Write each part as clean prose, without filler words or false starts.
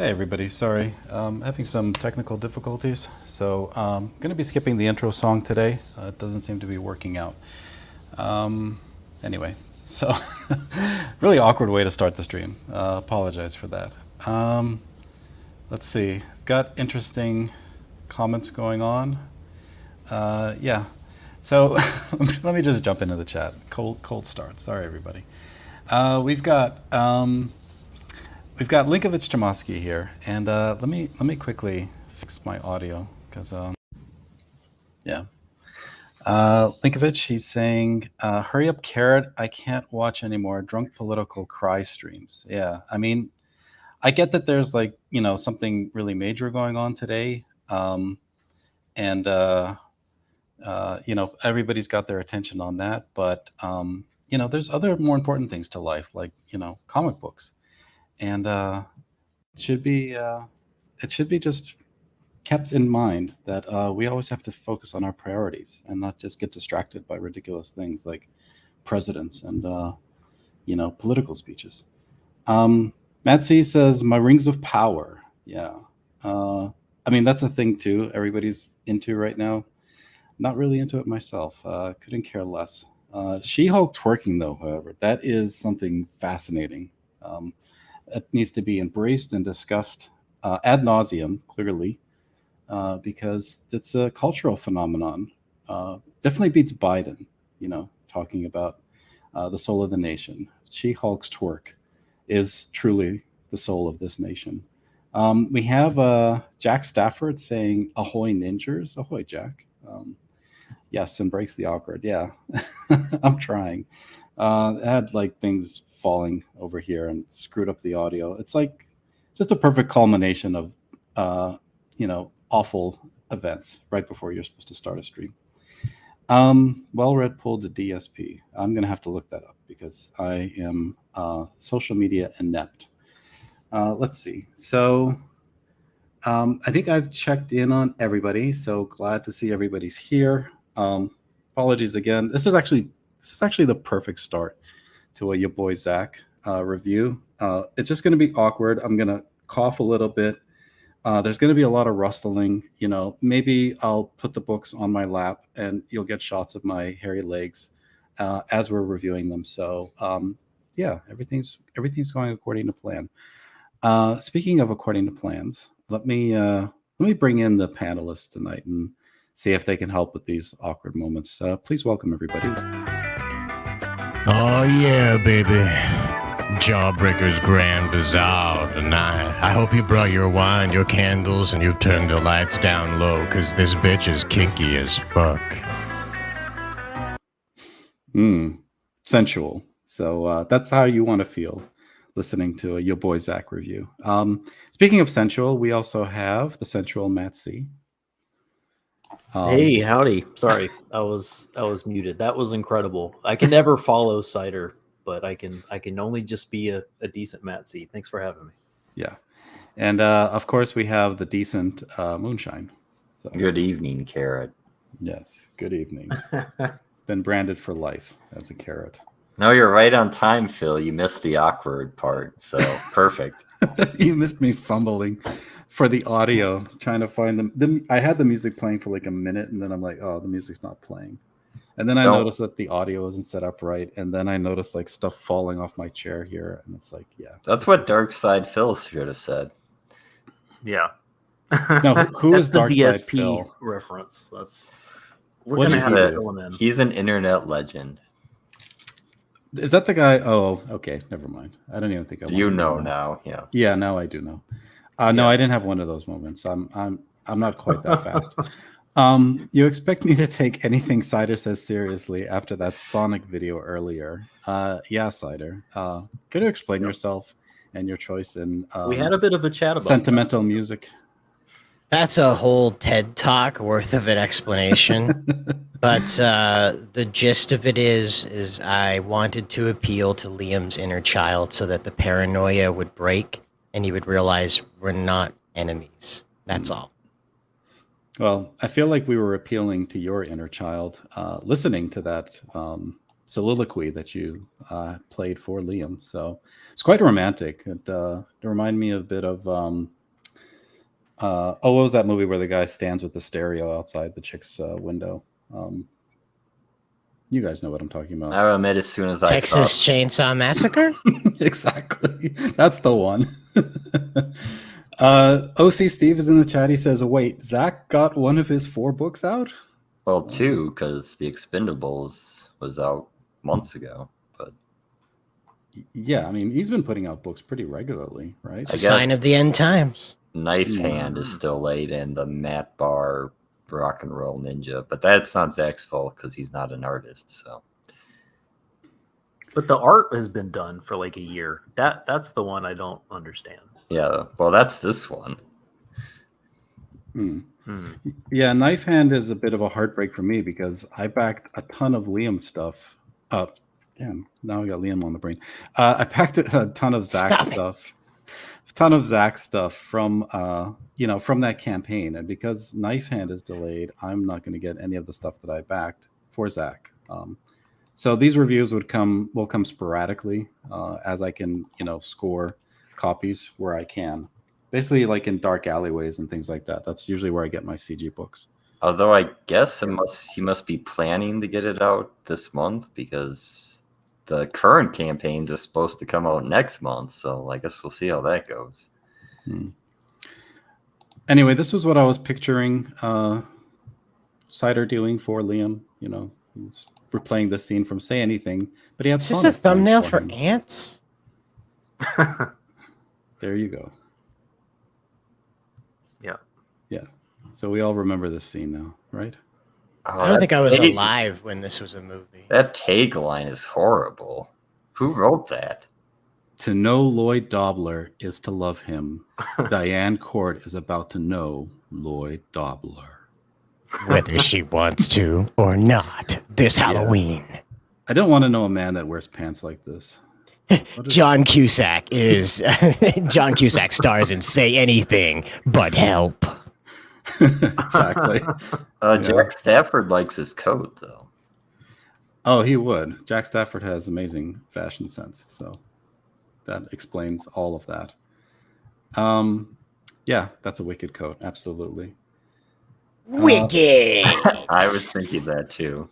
Hey everybody, sorry. Having some technical difficulties, so going to be skipping the intro song today. It doesn't seem to be working out. Um, anyway, so really awkward way to start the stream. Apologize for that. Um, let's see. Got interesting comments going on. Yeah. So let me just jump into the chat. Cold start. Sorry everybody. We've got Linkovich Chomsky here, and let me quickly fix my audio because yeah. Linkovich, he's saying, "Hurry up, Carrot! I can't watch anymore. Drunk political cry streams." Yeah, I mean, I get that there's like something really major going on today, and everybody's got their attention on that, but there's other more important things to life, like comic books, and it should be just kept in mind that we always have to focus on our priorities and not just get distracted by ridiculous things like presidents and political speeches. Matt C says, "My rings of power." Yeah, I mean that's a thing too. Everybody's into right now. Not really into it myself. Couldn't care less. She-Hulk twerking, though, however, that is something fascinating. It needs to be embraced and discussed ad nauseum, clearly, because it's a cultural phenomenon. Definitely beats Biden, talking about the soul of the nation. She-Hulk's twerk is truly the soul of this nation. We have Jack Stafford saying, "Ahoy, ninjas." Ahoy, Jack. Yes, embrace the awkward. Yeah, I'm trying. I had like things falling over here and screwed up the audio. It's like just a perfect culmination of awful events right before you're supposed to start a stream. Well read pulled to DSP. I'm gonna have to look that up because I am social media inept. Let's see. So I think I've checked in on everybody. So glad to see everybody's here. Apologies again. This is actually the perfect start to a Your Boy Zach review. It's just going to be awkward. I'm going to cough a little bit. There's going to be a lot of rustling. Maybe I'll put the books on my lap and you'll get shots of my hairy legs as we're reviewing them. So yeah, everything's going according to plan. Speaking of according to plans, let me bring in the panelists tonight and see if they can help with these awkward moments. Please welcome everybody. Oh yeah, baby. Jawbreakers Grand Bazaar tonight. I hope you brought your wine, your candles, and you've turned the lights down low, because this bitch is kinky as fuck. Sensual. So that's how you want to feel listening to a Your Boy Zach review. Speaking of sensual, we also have the sensual Matt C. Hey, howdy. Sorry, I was muted. That was incredible. I can never follow Cider, but I can only just be a decent Matt C. Thanks for having me. Yeah. And of course we have the decent Moonshine. So good evening, Carrot. Yes, good evening. Been branded for life as a carrot. No, you're right on time, Phil. You missed the awkward part, so perfect. You missed me fumbling for the audio, trying to find them. I had the music playing for like a minute, and then I'm like, oh, the music's not playing. And then I noticed that the audio isn't set up right, and then I noticed like stuff falling off my chair here, and it's like, yeah. That's what Dark Side Phil should have said. Yeah. No, who is Dark the Side DSP Phil? reference? We're gonna have to fill him in. He's an internet legend. Is that the guy? Oh, okay, never mind. I don't even think I. You know now, yeah. Yeah, now I do know. No, I didn't have one of those moments. I'm not quite that fast. You expect me to take anything Cider says seriously after that Sonic video earlier? Yeah, Cider. Could you explain yourself and your choice in? We had a bit of a chat about sentimental music. That's a whole TED Talk worth of an explanation. But the gist of it is I wanted to appeal to Liam's inner child so that the paranoia would break and he would realize we're not enemies. That's all. Well, I feel like we were appealing to your inner child, listening to that soliloquy that you played for Liam. So it's quite romantic. It reminded me a bit of what was that movie where the guy stands with the stereo outside the chick's window? You guys know what I'm talking about. I admit, as soon as I Texas saw Chainsaw Massacre? Exactly. That's the one. OC Steve is in the chat. He says, wait, Zach got one of his 4 books out? well, 2, because the Expendables was out months ago. But Yeah, I mean, he's been putting out books pretty regularly, right? It's a guess- sign of the end times. Knife Hand is still late in the Matt Barr Rock and Roll Ninja, but that's not Zach's fault because he's not an artist. So But the art has been done for like a year. That's the one I don't understand. yeah, well, that's this one. Yeah, Knife Hand is a bit of a heartbreak for me because I backed a ton of Liam stuff. Damn, now I got Liam on the brain. I backed a ton of Zach Stop it. stuff. Ton of Zach stuff from from that campaign, and because Knife Hand is delayed, I'm not going to get any of the stuff that I backed for Zach. So these reviews will come sporadically as I can score copies where I can, basically like in dark alleyways and things like that. That's usually where I get my CG books. Although I guess he must be planning to get it out this month because the current campaigns are supposed to come out next month. So I guess we'll see how that goes. Anyway, this was what I was picturing Cider doing for Liam. He's replaying this scene from Say Anything, but he had Is this a Sonic playing thumbnail for him. ants? There you go. Yeah. Yeah. So we all remember this scene now, right? I don't think I was alive when this was a movie. That tagline is horrible. Who wrote that? To know Lloyd Dobler is to love him. Diane Court is about to know Lloyd Dobler. Whether she wants to or not this Halloween. I don't want to know a man that wears pants like this. John Cusack is John Cusack stars in Say Anything But Help. Exactly. Jack Stafford likes his coat, though. Oh, he would. Jack Stafford has amazing fashion sense, so that explains all of that. Yeah, that's a wicked coat. Absolutely. Wicked. I was thinking that too.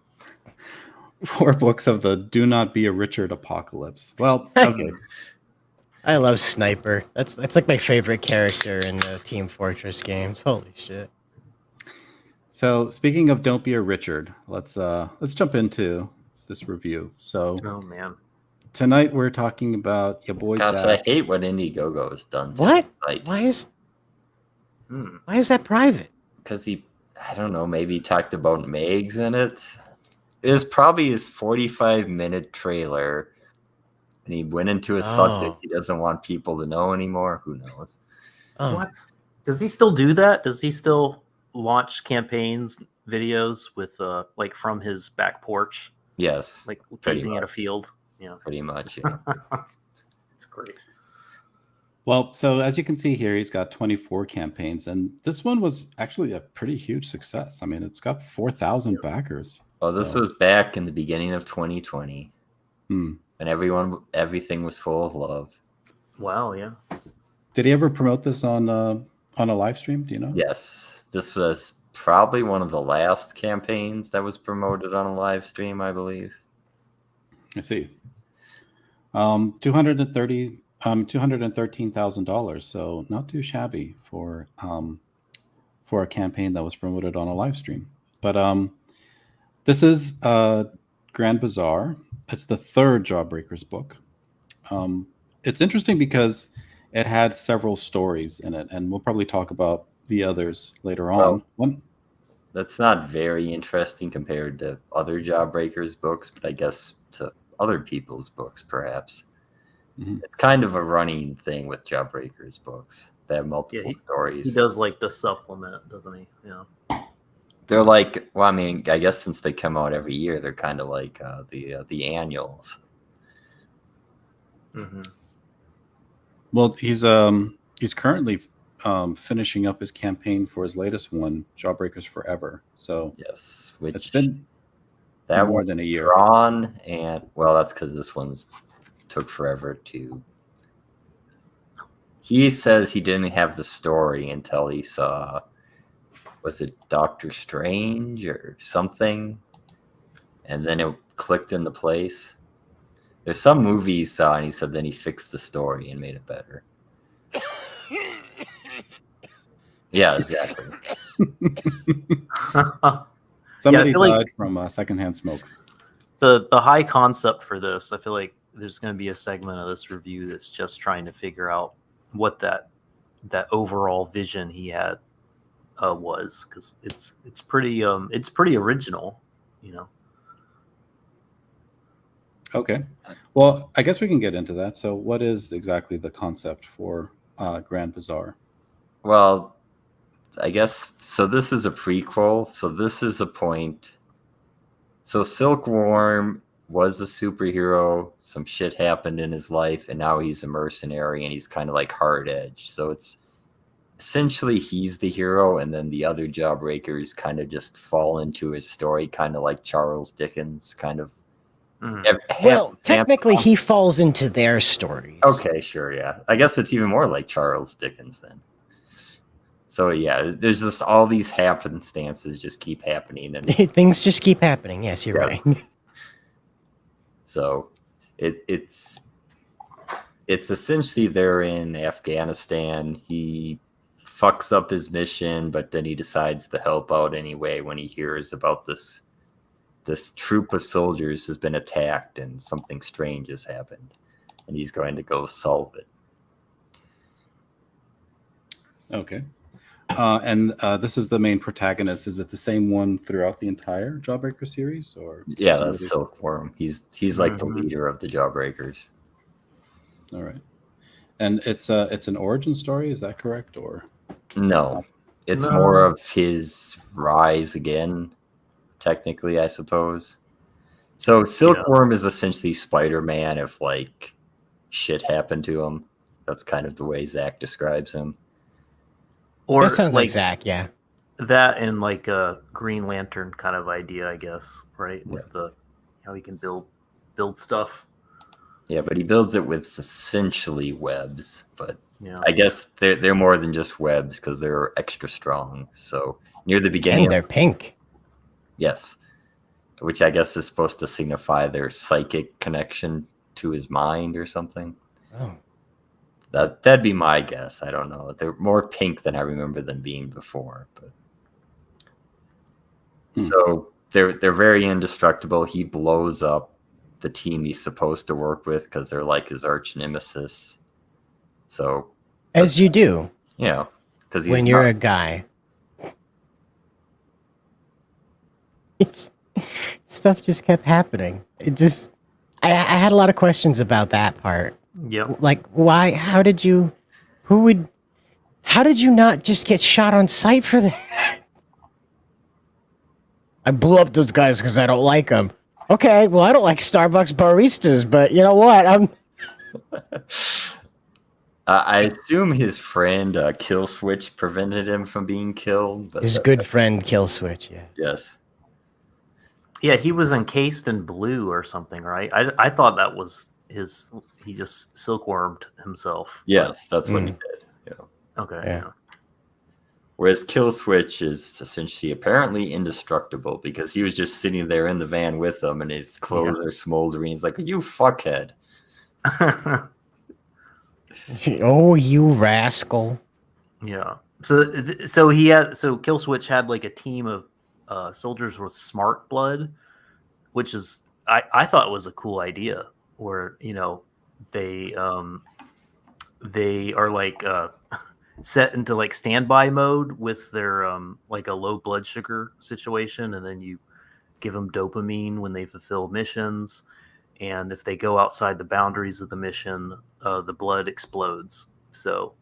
4 books of the Do Not Be a Richard apocalypse. Well, okay. I love Sniper. That's like my favorite character in the Team Fortress games. Holy shit. So speaking of Don't Be a Richard, let's jump into this review. So Oh man. tonight we're talking about your boy Gosh, Zach. I hate what Indiegogo has done. to What? the site. Why is that private? Because I don't know, maybe he talked about Megs in it. It was probably his 45-minute trailer, and he went into a subject he doesn't want people to know anymore. Who knows? Oh. What? Does he still do that? Does he still launch campaigns videos with like from his back porch, Yes, like Pretty gazing at a much. field? Yeah, pretty much. Yeah. it's great. Well, so as you can see here, he's got 24 campaigns, and this one was actually a pretty huge success. I mean, it's got 4,000 backers. Well, this So- was back in the beginning of 2020, Hmm. and everything was full of love. Wow. Yeah. Did he ever promote this on a live stream? Do you know? Yes, this was probably one of the last campaigns that was promoted on a live stream, I believe. I see. $213,000. So not too shabby for a campaign that was promoted on a live stream. But this is Grand Bazaar. It's the 3rd Jawbreakers book. It's interesting because it had several stories in it, and we'll probably talk about the others later on. That's not very interesting compared to other Jawbreakers books, but I guess to other people's books, perhaps. Mhm. It's kind of a running thing with Jawbreakers books. They have multiple stories. He does like the supplement, doesn't he? Yeah. They're like, well, I mean, I guess since they come out every year, they're kind of like the annuals. Mm-hmm. Well, he's currently finishing up his campaign for his latest one, Jawbreakers Forever. So Yes, it's which been That more one's than a year. drawn, and well, that's because this one's took forever to. He says he didn't have the story until he saw, was it Doctor Strange or something? And then it clicked into place. There's some movie he saw, and he said then he fixed the story and made it better. Yeah, exactly. Somebody feel like- died from secondhand smoke. The high concept for this, I feel like there's going to be a segment of this review that's just trying to figure out what that overall vision he had was, because it's pretty original, you know. Okay. Well, I guess we can get into that. So what is exactly the concept for Grand Bazaar? Well, I guess so. This is a prequel. So this is a point. So Silkworm was a superhero. Some shit happened in his life, and now he's a mercenary, and he's kind of like hard edge. So it's essentially he's the hero, and then the other Jawbreakers kind of just fall into his story, kind of like Charles Dickens, kind of. Well, technically, he falls into their stories. Okay, sure, yeah. I guess it's even more like Charles Dickens then. So yeah, there's just all these happenstances just keep happening, and Things just keep happening. Yes, you're Yes. right. so it's essentially they're in Afghanistan. He fucks up his mission, but then he decides to help out anyway when he hears about this troop of soldiers has been attacked and something strange has happened, and he's going to go solve it. Okay. And this is the main protagonist. Is it the same one throughout the entire Jawbreaker series, or Yeah, somebody- that's Silkworm. He's like the leader of the Jawbreakers. All right. And it's an origin story. Is that correct? Or No, it's No. more of his rise again, technically, I suppose. So Silkworm is essentially Spider-Man if like shit happened to him. That's kind of the way Zach describes him. Or That sounds like Zach, yeah. that and like a Green Lantern kind of idea, I guess, right? With the how he can build stuff. Yeah, but he builds it with essentially webs. But Yeah. I guess they're more than just webs because they're extra strong. So near the beginning, And they're pink. yes, which I guess is supposed to signify their psychic connection to his mind or something. Oh. That'd be my guess. I don't know. They're more pink than I remember them being before. But so they're very indestructible. He blows up the team he's supposed to work with because they're like his arch nemesis. So As you do because when you're a guy. Stuff just kept happening. It just, I had a lot of questions about that part. Yep. Like, why? How did you not just get shot on sight for that? I blew up those guys because I don't like them. Okay, well, I don't like Starbucks baristas, but you know what? I assume his friend Killswitch prevented him from being killed. But His good friend Killswitch, yeah. Yes. Yeah, he was encased in blue or something, right? I thought that was his. He just silkwormed himself. Yes, that's what he did. Yeah. Okay. Yeah. Yeah. Whereas Killswitch is essentially apparently indestructible because he was just sitting there in the van with them and his clothes are smoldering. He's like, you fuckhead. Oh, you rascal. Yeah. So Killswitch had like a team of soldiers with smart blood, which is I thought was a cool idea. Where they are like set into like standby mode with their like a low blood sugar situation, and then you give them dopamine when they fulfill missions, and if they go outside the boundaries of the mission, the blood explodes. So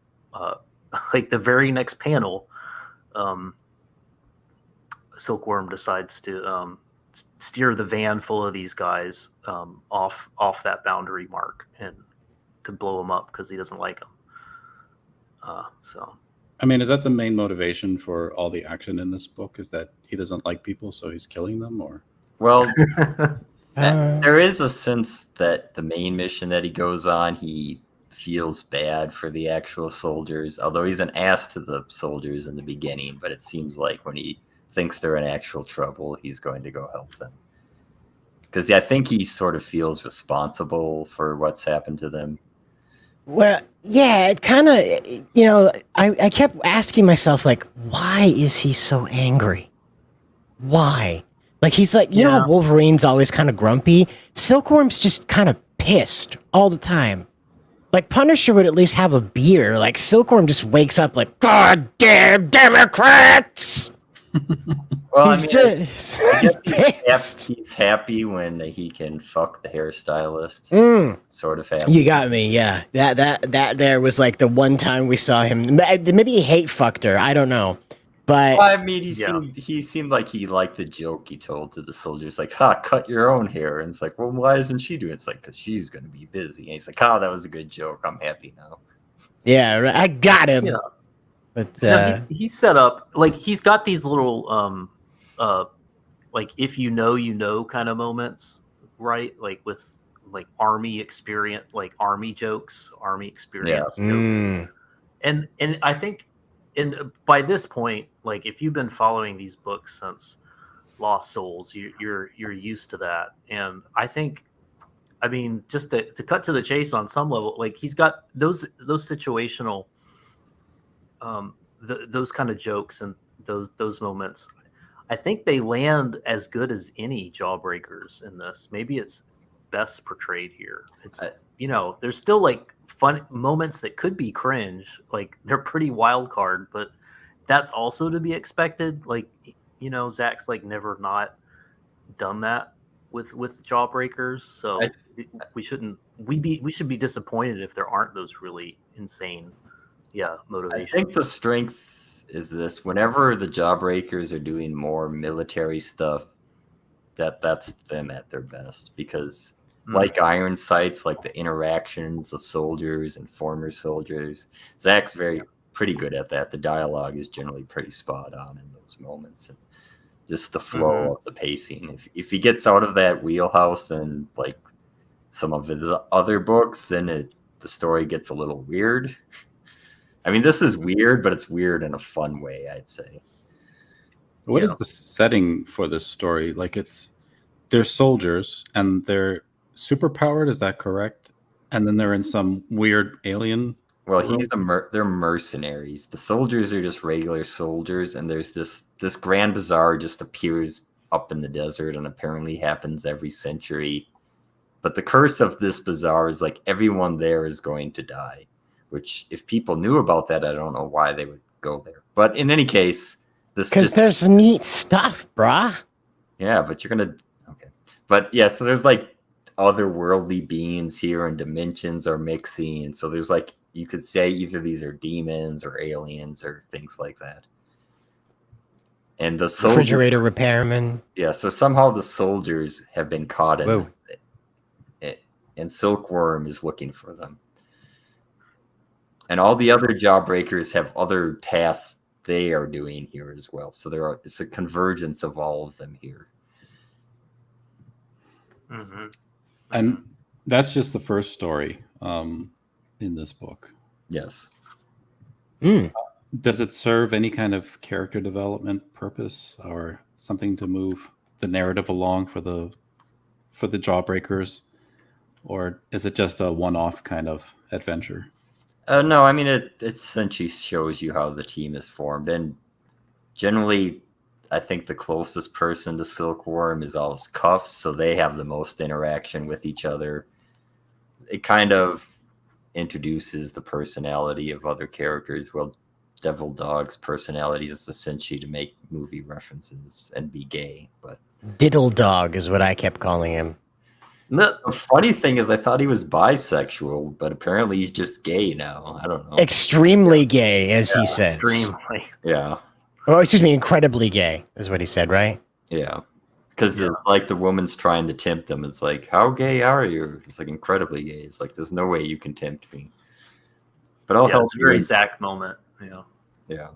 like the very next panel, Silkworm decides to steer the van full of these guys off that boundary mark and to blow them up because he doesn't like them. So I mean, is that the main motivation for all the action in this book? Is that he doesn't like people, so he's killing them, or? Well, Uh, there is a sense that the main mission that he goes on, he feels bad for the actual soldiers, although he's an ass to the soldiers in the beginning, but it seems like when he thinks they're in actual trouble, he's going to go help them. Because I think he sort of feels responsible for what's happened to them. well, yeah, it kind of, I kept asking myself, like, why is he so angry? Why? Like, he's like, you know how Yeah. Wolverine's always kind of grumpy? Silkworm's just kind of pissed all the time. Like, Punisher would at least have a beer. Like, Silkworm just wakes up like, God damn Democrats! Well, He's I mean, just I he's guess pissed. he's happy when he can fuck the hairstylist. Mm. Sort of happy. You got me, yeah. That there was like the one time we saw him. Maybe he hate fucked her. I don't know, but Well, I mean, Yeah. he seemed like he liked the joke he told to the soldiers, like, "Ha, cut your own hair." And it's like, well, why isn't she doing it? It's like, because she's going to be busy. And he's like, oh, that was a good joke. I'm happy now. yeah, right, I got him. Yeah. But No, he's set up like he's got these little like if you know kind of moments, right? Like with like army experience, like army jokes, army experience jokes. mm, And I think by this point, like if you've been following these books since Lost Souls, you're used to that. And I think, I mean, just to cut to the chase on some level, like he's got those situational those kind of jokes and those moments. I think they land as good as any Jawbreakers in this. Maybe it's best portrayed here. It's there's still like fun moments that could be cringe. Like they're pretty wild card, but that's also to be expected. Like Zach's like never not done that with Jawbreakers, so we shouldn't we should be disappointed if there aren't those really insane motivations. I think the strength is this: whenever the Jawbreakers are doing more military stuff, that's them at their best. Because like Iron Sights, like the interactions of soldiers and former soldiers, Zach's pretty good at that. The dialogue is generally pretty spot on in those moments, and just the flow of the pacing. If he gets out of that wheelhouse, then like some of his other books, then the story gets a little weird. I mean, this is weird, but it's weird in a fun way, I'd say. What is the setting for this story? Like, they're soldiers and they're super powered. Is that correct? And then they're in some weird alien. Well, they're mercenaries. The soldiers are just regular soldiers, and there's this grand bazaar just appears up in the desert, and apparently happens every century. But the curse of this bazaar is like everyone there is going to die. Which, if people knew about that, I don't know why they would go there. But in any case, because there's neat stuff, brah. Yeah, but you're gonna But yeah, so there's like otherworldly beings here, and dimensions are mixing. So there's like, you could say either these are demons or aliens or things like that. And the Refrigerator repairman. Yeah, so somehow the soldiers have been caught in it, and Silkworm is looking for them. And all the other Jawbreakers have other tasks they are doing here as well. So it's a convergence of all of them here. Mm-hmm. And that's just the first story in this book. Yes. Does it serve any kind of character development purpose or something to move the narrative along for the Jawbreakers? Or is it just a one-off kind of adventure? No, I mean, it essentially shows you how the team is formed. And generally, I think the closest person to Silkworm is always Cuffs, so they have the most interaction with each other. It kind of introduces the personality of other characters. Well, Devil Dog's personality is essentially to make movie references and be gay. But Diddle Dog is what I kept calling him. the funny thing is, I thought he was bisexual, but apparently he's just gay now. I don't know. Extremely gay, as he says. Extremely. Yeah. Oh, excuse me, incredibly gay is what he said, right? Yeah. Because it's like the woman's trying to tempt him. It's like, how gay are you? It's like incredibly gay. It's like, there's no way you can tempt me. But I'll help it's a you. very Zach moment. Yeah.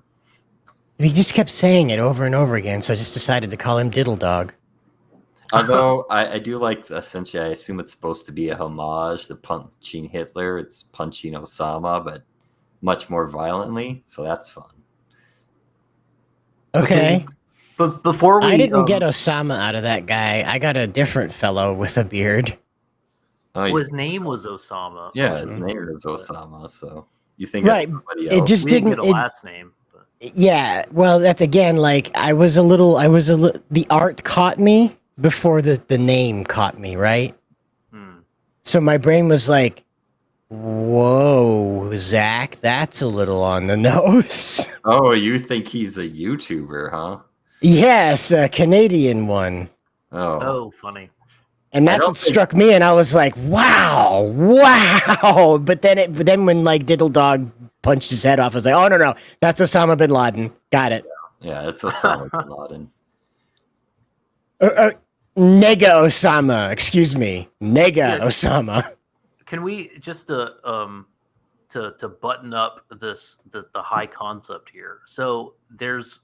He just kept saying it over and over again, so I just decided to call him Diddle Dog. Although I do like, essentially, I assume it's supposed to be a homage to punching Hitler. It's punching Osama, but much more violently. So that's fun. Okay. But before we, I didn't get Osama out of that guy. I got a different fellow with a beard. Oh, his name was Osama. yeah, his originally, name is but Osama. So you think Right, that's somebody it else? just we didn't didn't. get a It, last name. But yeah, well, that's again like the art caught me before the name caught me, right? So my brain was like, "Whoa, Zach, that's a little on the nose." Oh, you think he's a YouTuber, huh? Yes, a Canadian one. oh, funny. And I that's don't what think- struck me, and I was like, "Wow!" But then when like Diddle Dog punched his head off, I was like, "Oh no, that's Osama bin Laden." Got it. Yeah, it's Osama bin Laden. Nega Osama, excuse me, Nega Yeah. Osama. Can we just to button up the high concept here? So there's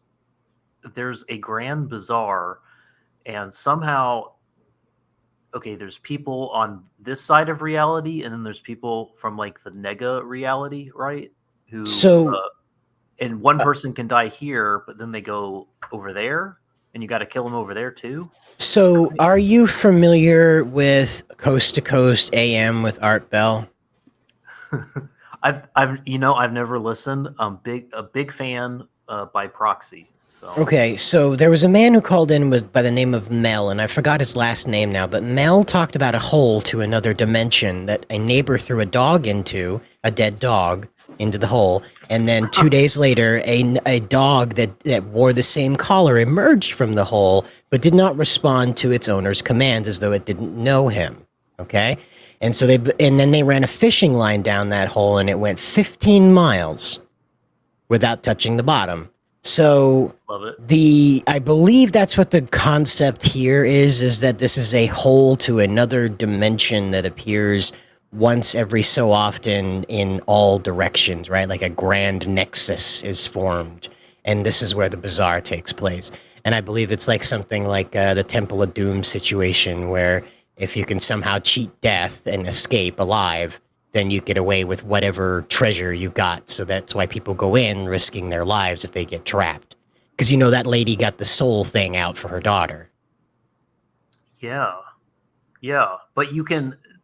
a grand bazaar, and somehow, okay, there's people on this side of reality, and then there's people from like the nega reality, right? Who and one person can die here, but then they go over there, and you got to kill them over there too. So, are you familiar with Coast to Coast AM with Art Bell? I've never listened. A big fan by proxy. So Okay, so there was a man who called in by the name of Mel, and I forgot his last name now, but Mel talked about a hole to another dimension that a neighbor threw a dog into, a dead dog, into the hole, and then 2 days later, a dog that wore the same collar emerged from the hole, but did not respond to its owner's commands as though it didn't know him. Okay? And so then they ran a fishing line down that hole, and it went 15 miles without touching the bottom. So love it. I believe that's what the concept here is that this is a hole to another dimension that appears once every so often in all directions, right? Like a grand nexus is formed, and this is where the bazaar takes place. And I believe it's like something like the Temple of Doom situation, where if you can somehow cheat death and escape alive, then you get away with whatever treasure you got. So that's why people go in risking their lives if they get trapped. Because that lady got the soul thing out for her daughter. Yeah.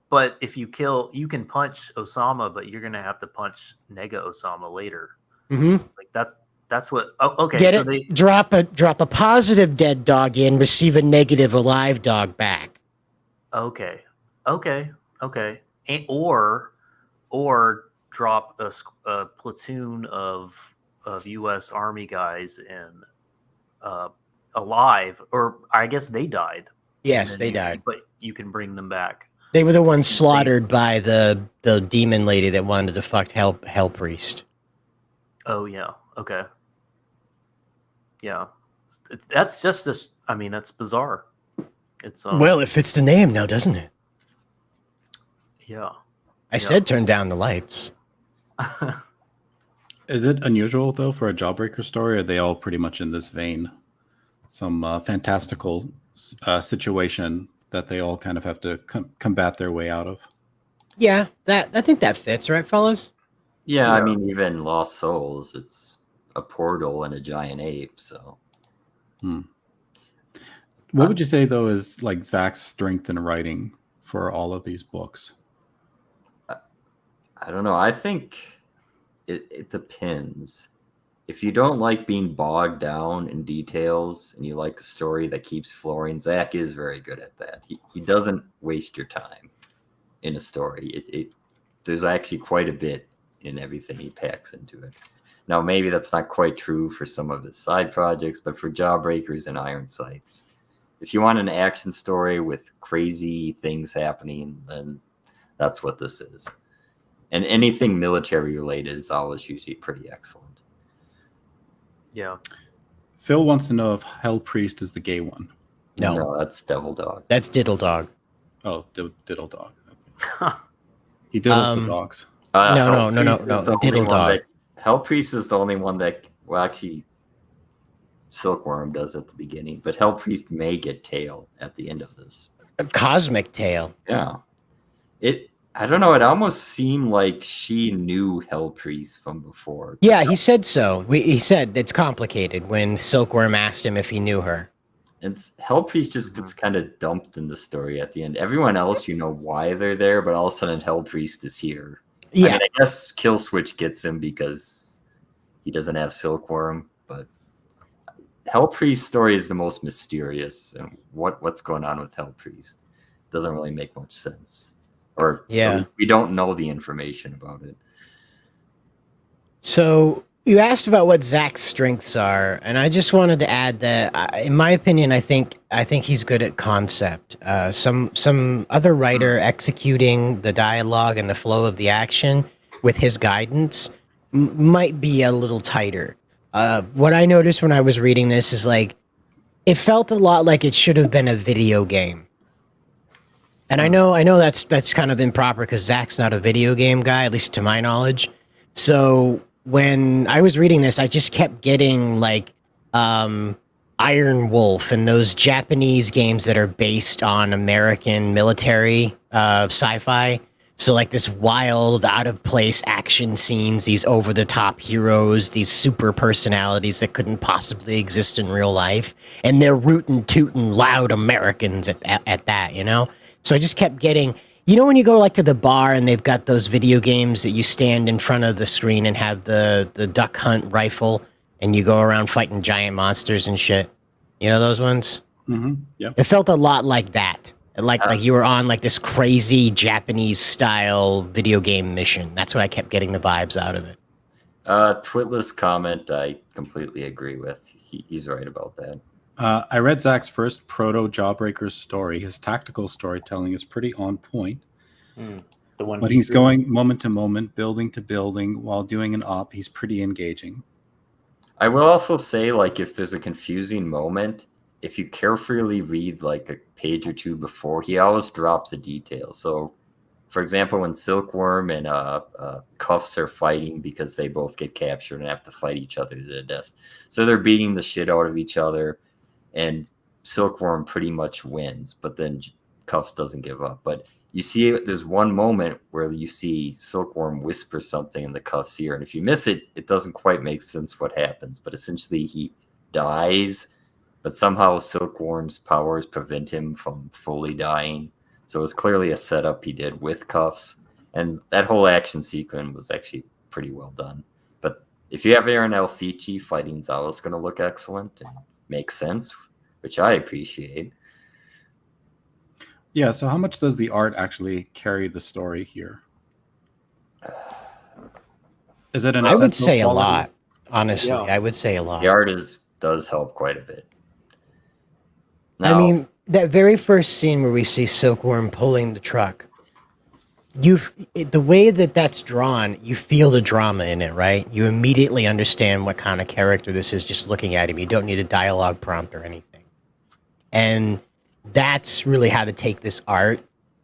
But if you kill, you can punch Osama, but you're gonna have to punch Nega Osama later. Mm-hmm. Like that's what. Oh, okay. Get so it? Drop a positive dead dog in, receive a negative alive dog back. Okay. Or drop a platoon of U.S. Army guys in alive, or I guess they died. Yes, they died. But you can bring them back. They were the ones slaughtered by the demon lady that wanted to fuck Hell Priest. Oh yeah. Okay. Yeah. That's just this. I mean, that's bizarre. It's Well, it fits the name now, doesn't it? Yeah. I said turn down the lights. Is it unusual though for a Jawbreaker story? Or are they all pretty much in this vein? Some fantastical situation that they all kind of have to combat their way out of. Yeah, I think that fits, right, fellas? Yeah, I mean, even Lost Souls, it's a portal and a giant ape, so. What would you say, though, is like Zach's strength in writing for all of these books? I don't know. I think it depends. If you don't like being bogged down in details and you like a story that keeps flowing, Zach is very good at that. He doesn't waste your time in a story. There's actually quite a bit in everything he packs into it. Now, maybe that's not quite true for some of his side projects, but for Jawbreakers and Iron Sights, if you want an action story with crazy things happening, then that's what this is. And anything military related is always usually pretty excellent. Yeah. Phil wants to know if Hell Priest is the gay one. No, that's Devil Dog. that's Diddle Dog. Oh, Diddle Dog. Okay. He diddles the dogs. No, Hell Priest is the only Diddle one Dog. Hell Priest is the only one that, well, actually, Silkworm does at the beginning, but Hell Priest may get tail at the end of this. A cosmic tail. Yeah. I don't know, it almost seemed like she knew Hell Priest from before. Yeah, he said so. He said it's complicated when Silkworm asked him if he knew her. And Hell Priest just gets kind of dumped in the story at the end. Everyone else, you know why they're there, but all of a sudden Hell Priest is here. Yeah. I mean, I guess Killswitch gets him because he doesn't have Silkworm, but Hell Priest's story is the most mysterious. And what's going on with Hell Priest doesn't really make much sense. Or we don't know the information about it. So you asked about what Zach's strengths are, and I just wanted to add that, in my opinion, I think he's good at concept. Some other writer executing the dialogue and the flow of the action with his guidance might be a little tighter. What I noticed when I was reading this is like it felt a lot like it should have been a video game. And I know that's kind of improper because Zach's not a video game guy, at least to my knowledge. So when I was reading this, I just kept getting like Iron Wolf and those Japanese games that are based on American military sci-fi. So like this wild, out of place action scenes, these over the top heroes, these super personalities that couldn't possibly exist in real life, and they're rootin' tootin' loud Americans at that, you know. So I just kept getting, you know, when you go like to the bar and they've got those video games that you stand in front of the screen and have the duck hunt rifle and you go around fighting giant monsters and shit. You know those ones? Mm-hmm. Yeah. It felt a lot like that. Like you were on like this crazy Japanese style video game mission. That's what I kept getting the vibes out of it. Twitless comment, I completely agree with. He's right about that. I read Zach's first proto-Jawbreakers story. His tactical storytelling is pretty on point. The one, but he's going moment to moment, building to building, while doing an op. He's pretty engaging. I will also say, like, if there's a confusing moment, if you carefully read like a page or two before, he always drops a detail. So, for example, when Silkworm and Cuffs are fighting because they both get captured and have to fight each other to the death. So they're beating the shit out of each other. And Silkworm pretty much wins, but then Cuffs doesn't give up. But you see, there's one moment where you see Silkworm whisper something in the Cuffs' ear, and if you miss it, it doesn't quite make sense what happens. But essentially, he dies, but somehow Silkworm's powers prevent him from fully dying. So it's clearly a setup he did with Cuffs, and that whole action sequence was actually pretty well done. But if you have Aaron Alfici fighting Zawa, it's going to look excellent and make sense, which I appreciate. Yeah, so how much does the art actually carry the story here? Is it an I would essential say a quality? lot. Honestly, Yeah. I would say a lot. The art does help quite a bit. Now, I mean, that very first scene where we see Silkworm pulling the truck, the way that's drawn, you feel the drama in it, right? You immediately understand what kind of character this is just looking at him. You don't need a dialogue prompt or anything. And that's really how to take this art,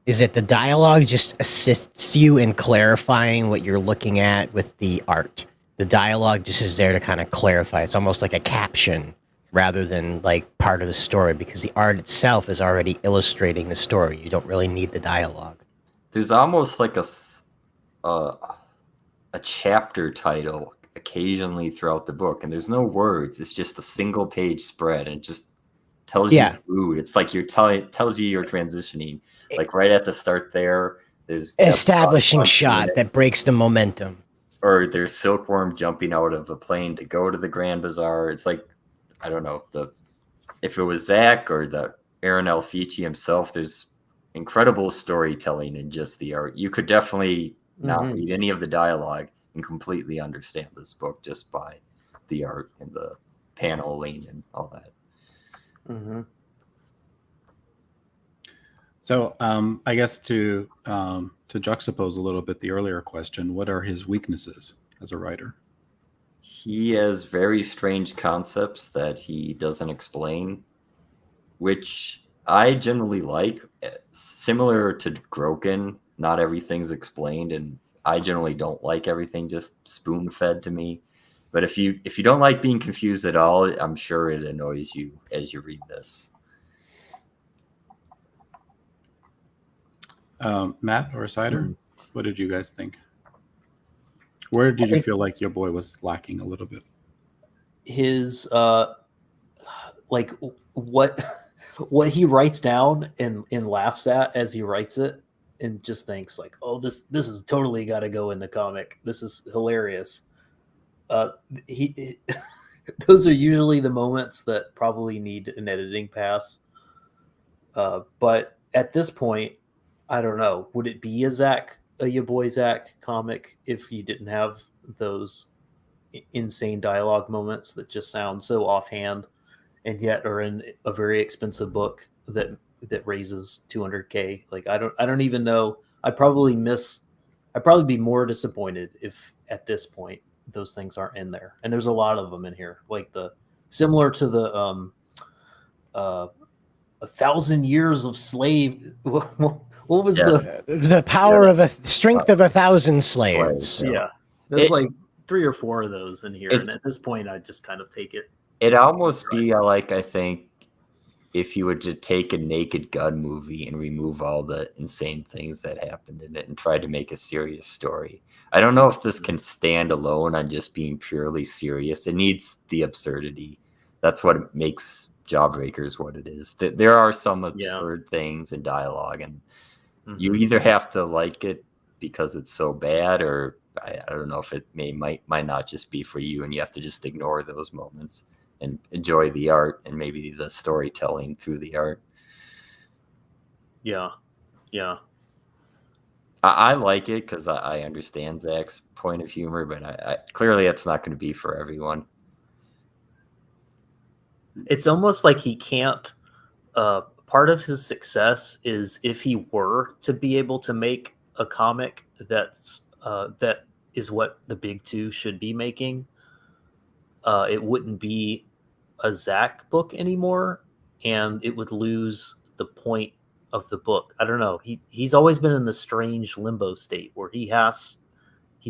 is that the dialogue just assists you in clarifying what you're looking at with the art. The dialogue just is there to kind of clarify. It's almost like a caption rather than like part of the story, because the art itself is already illustrating the story. You don't really need the dialogue. there's almost like a chapter title occasionally throughout the book, and there's no words. It's just a single page spread, and it just tells you mood. It's like tells you you're transitioning. Like right at the start there's establishing shot that breaks the momentum. Or there's Silkworm jumping out of a plane to go to the Grand Bazaar. It's like, I don't know, if it was Zach or the Aaron Alfici himself, there's incredible storytelling in just the art. You could definitely not read any of the dialogue and completely understand this book just by the art and the paneling and all that. Mm-hmm. So I guess to juxtapose a little bit the earlier question, what are his weaknesses as a writer? He has very strange concepts that he doesn't explain, which I generally like. Similar to Groken, not everything's explained, and I generally don't like everything just spoon-fed to me. But if you don't like being confused at all, I'm sure it annoys you as you read this. Matt or Cider, what did you guys think? Where did you feel like your boy was lacking a little bit? His like what he writes down and laughs at as he writes it, and just thinks like, oh, this is totally got to go in the comic. This is hilarious. He those are usually the moments that probably need an editing pass. But at this point, I don't know. Would it be a Ya Boy Zach comic if you didn't have those insane dialogue moments that just sound so offhand and yet are in a very expensive book that raises $200K? Like, I don't even know. I'd probably be more disappointed if at this point those things aren't in there. And there's a lot of them in here, like similar to the 1,000 years of slave. What was the power of strength of 1,000 slaves? Yeah, there's like 3 or 4 of those in here, and at this point, I just kind of take it. It'd almost be like, I think, if you were to take a Naked Gun movie and remove all the insane things that happened in it and try to make a serious story. I don't know if this can stand alone on just being purely serious. It needs the absurdity. That's what makes Jawbreakers what it is. There are some absurd things in dialogue, and you either have to like it because it's so bad, or I don't know if it might not just be for you, and you have to just ignore those moments and enjoy the art and maybe the storytelling through the art. Yeah. I like it because I understand Zach's point of humor, but I clearly it's not going to be for everyone. It's almost like he can't. Part of his success is if he were to be able to make a comic that is what the big two should be making. It wouldn't be a Zach book anymore, and it would lose the point of the book. I don't know. He's always been in the strange limbo state where he's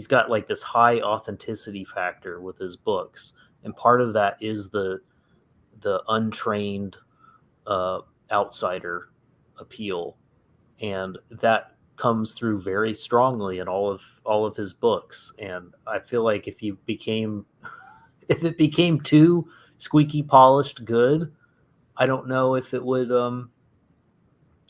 got like this high authenticity factor with his books, and part of that is the untrained outsider appeal, and that comes through very strongly in all of his books. And I feel like if it became too squeaky polished good, I don't know if it would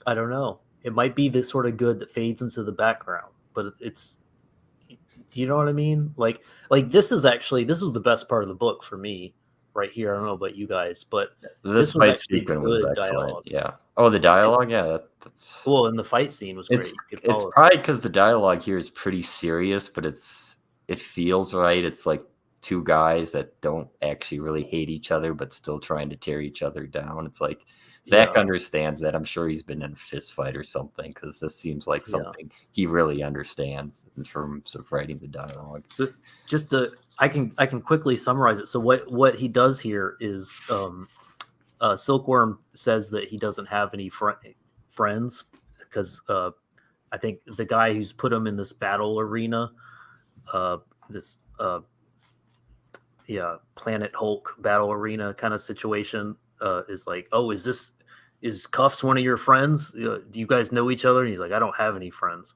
I don't know. It might be this sort of good that fades into the background, but do you know what I mean? Like this was the best part of the book for me right here. I don't know about you guys, but this fight sequence was excellent. Dialogue. Yeah. Oh, the dialogue. Yeah. That's well, and the fight scene was great. It's probably because the dialogue here is pretty serious, but it feels right. It's like two guys that don't actually really hate each other, but still trying to tear each other down. It's like Zach understands that. I'm sure he's been in a fist fight or something, because this seems like something he really understands in terms of writing the dialogue. So I can quickly summarize it. So what he does here is Silkworm says that he doesn't have any friends because I think the guy who's put him in this battle arena, Planet Hulk battle arena kind of situation, is like, oh, is Cuffs one of your friends? Do you guys know each other? And he's like, I don't have any friends.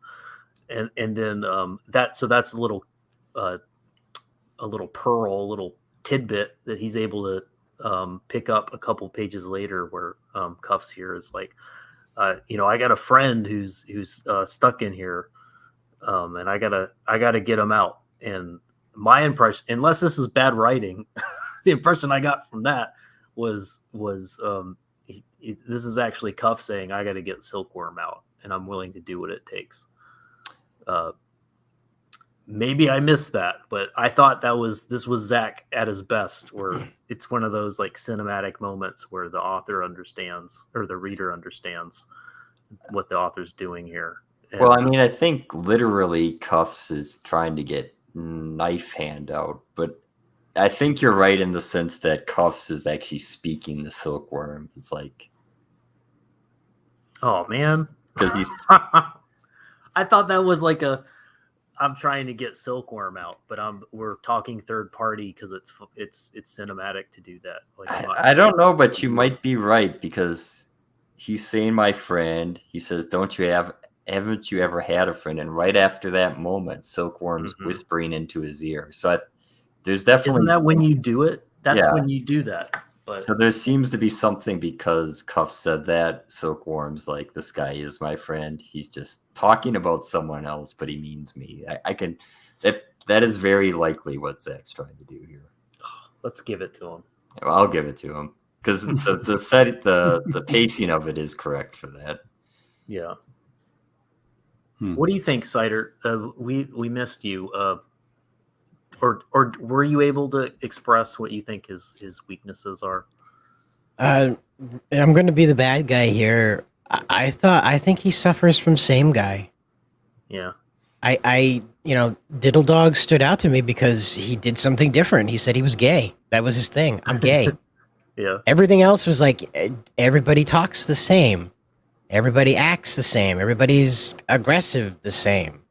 And then that's a little pearl, a little tidbit that he's able to pick up a couple pages later, where Cuffs here is like, I got a friend who's stuck in here, and I gotta get him out. And my impression, unless this is bad writing, the impression I got from that was this is actually Cuff saying, I got to get Silkworm out, and I'm willing to do what it takes. Maybe I missed that, but I thought this was Zach at his best, where it's one of those like cinematic moments where the author understands, or the reader understands, what the author's doing here. And, well, I mean, I think literally Cuffs is trying to get knife hand out, but I think you're right in the sense that Cuffs is actually speaking the Silkworm. It's like, oh man, because he's I thought that was like I'm trying to get Silkworm out, but we're talking third party because it's cinematic to do that. Like I don't know, but you might be right because he's saying my friend. He says, haven't you ever had a friend? And right after that moment, Silkworm's whispering into his ear. So there's definitely... Isn't that when you do it? That's Yeah. when you do that. But So there seems to be something because Cuff said that. Silkworm's like, this guy is my friend. He's just talking about someone else, but he means me. I can... That is very likely what Zach's trying to do here. let's give it to him. Well, I'll give it to him because the pacing of it is correct for that. Yeah. What do you think, Cider? We missed you. Or were you able to express what you think his weaknesses are? I'm going to be the bad guy here. I think he suffers from same guy. Yeah. Diddle Dog stood out to me because he did something different. He said he was gay. That was his thing. I'm gay. Yeah. Everything else was like everybody talks the same. Everybody acts the same. Everybody's aggressive the same.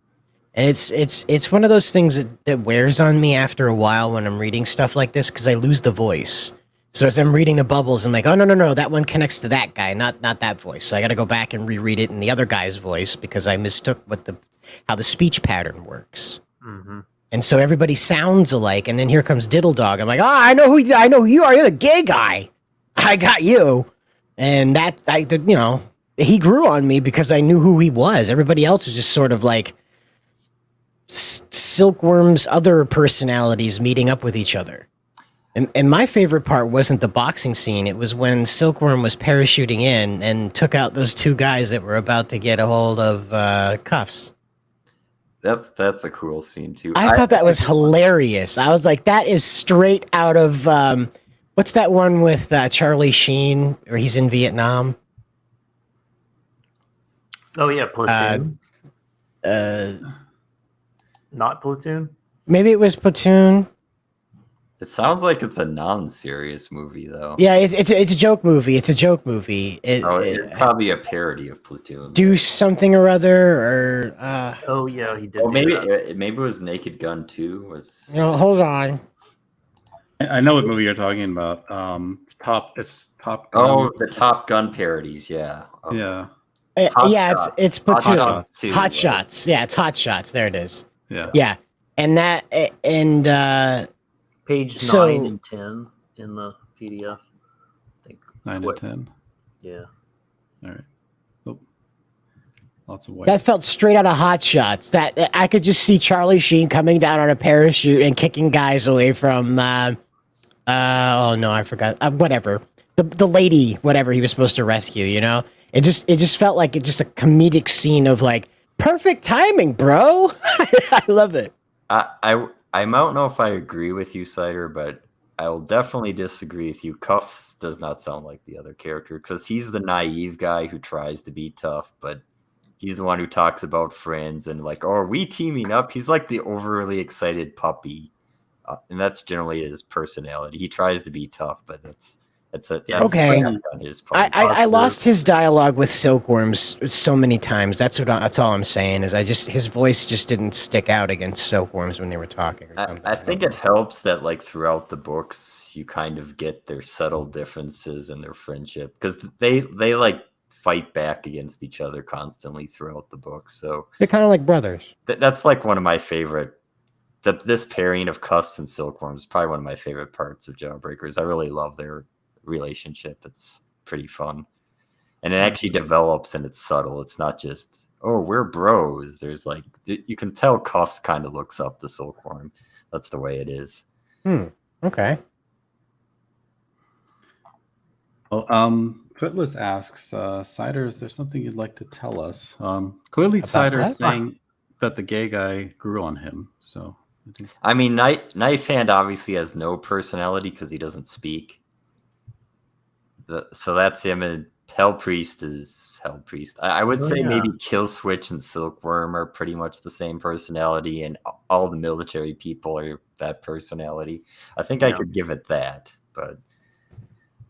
And it's one of those things that wears on me after a while when I'm reading stuff like this because I lose the voice. So as I'm reading the bubbles, I'm like, oh no, that one connects to that guy, not that voice. So I got to go back and reread it in the other guy's voice because I mistook how the speech pattern works. Mm-hmm. And so everybody sounds alike. And then here comes Diddle Dog. I'm like, I know who you are. You're the gay guy. I got you. And he grew on me because I knew who he was. Everybody else was just sort of like Silkworm's other personalities meeting up with each other. And my favorite part wasn't the boxing scene. It was when Silkworm was parachuting in and took out those two guys that were about to get a hold of Cuffs. That's a cool scene too. I thought that was hilarious. I was like, that is straight out of what's that one with Charlie Sheen where he's in Vietnam? Oh yeah, Platoon. Not Platoon. Maybe it was Platoon. It sounds like it's a non-serious movie, though. Yeah, it's a joke movie. It's a joke movie. It's probably a parody of Platoon. Do something or other, or oh yeah, he did. Well, maybe it was Naked Gun 2. Hold on. I know what movie you're talking about. Top Gun. Oh, the Top Gun parodies. Yeah. Okay. Yeah. It's Platoon. Hot Shots. Shots, Yeah, it's Hot Shots. There it is. Yeah. Yeah, and page So- 9 and 10 in the PDF. I think 9 and 10. Yeah. All right. Oh. Lots of white. that felt straight out of Hot Shots. That I could just see Charlie Sheen coming down on a parachute and kicking guys away from. Oh no, I forgot. Whatever. The lady, whatever he was supposed to rescue. It just felt like just a comedic scene of like perfect timing, bro. I love it. I don't know if I agree with you, Cider, but I will definitely disagree with you. Cuffs does not sound like the other character because he's the naive guy who tries to be tough, but he's the one who talks about friends and like, oh, are we teaming up? He's like the overly excited puppy, and that's generally his personality. He tries to be tough, but that's Okay. on his part. I lost his dialogue with Silkworms so many times. That's all I'm saying is his voice just didn't stick out against Silkworms when they were talking or something. I think it helps that like throughout the books you kind of get their subtle differences in their friendship because they like fight back against each other constantly throughout the book. So They're kind of like brothers. that's like one of my favorite. This pairing of Cuffs and Silkworms is probably one of my favorite parts of Jawbreakers. I really love their relationship. It's pretty fun, and it actually develops and it's subtle. It's not just, oh, we're bros. There's like, you can tell Cuffs kind of looks up to Silkworm. That's the way it is. Okay. Well, Footless asks, Cider, is there something you'd like to tell us? Clearly About Cider is what? saying that the gay guy grew on him, so I think I mean, Knife Hand obviously has no personality because he doesn't speak. So that's him, and Hell Priest is Hell Priest. I would say maybe Kill Switch and Silkworm are pretty much the same personality, and all the military people are that personality. I think I could give it that, but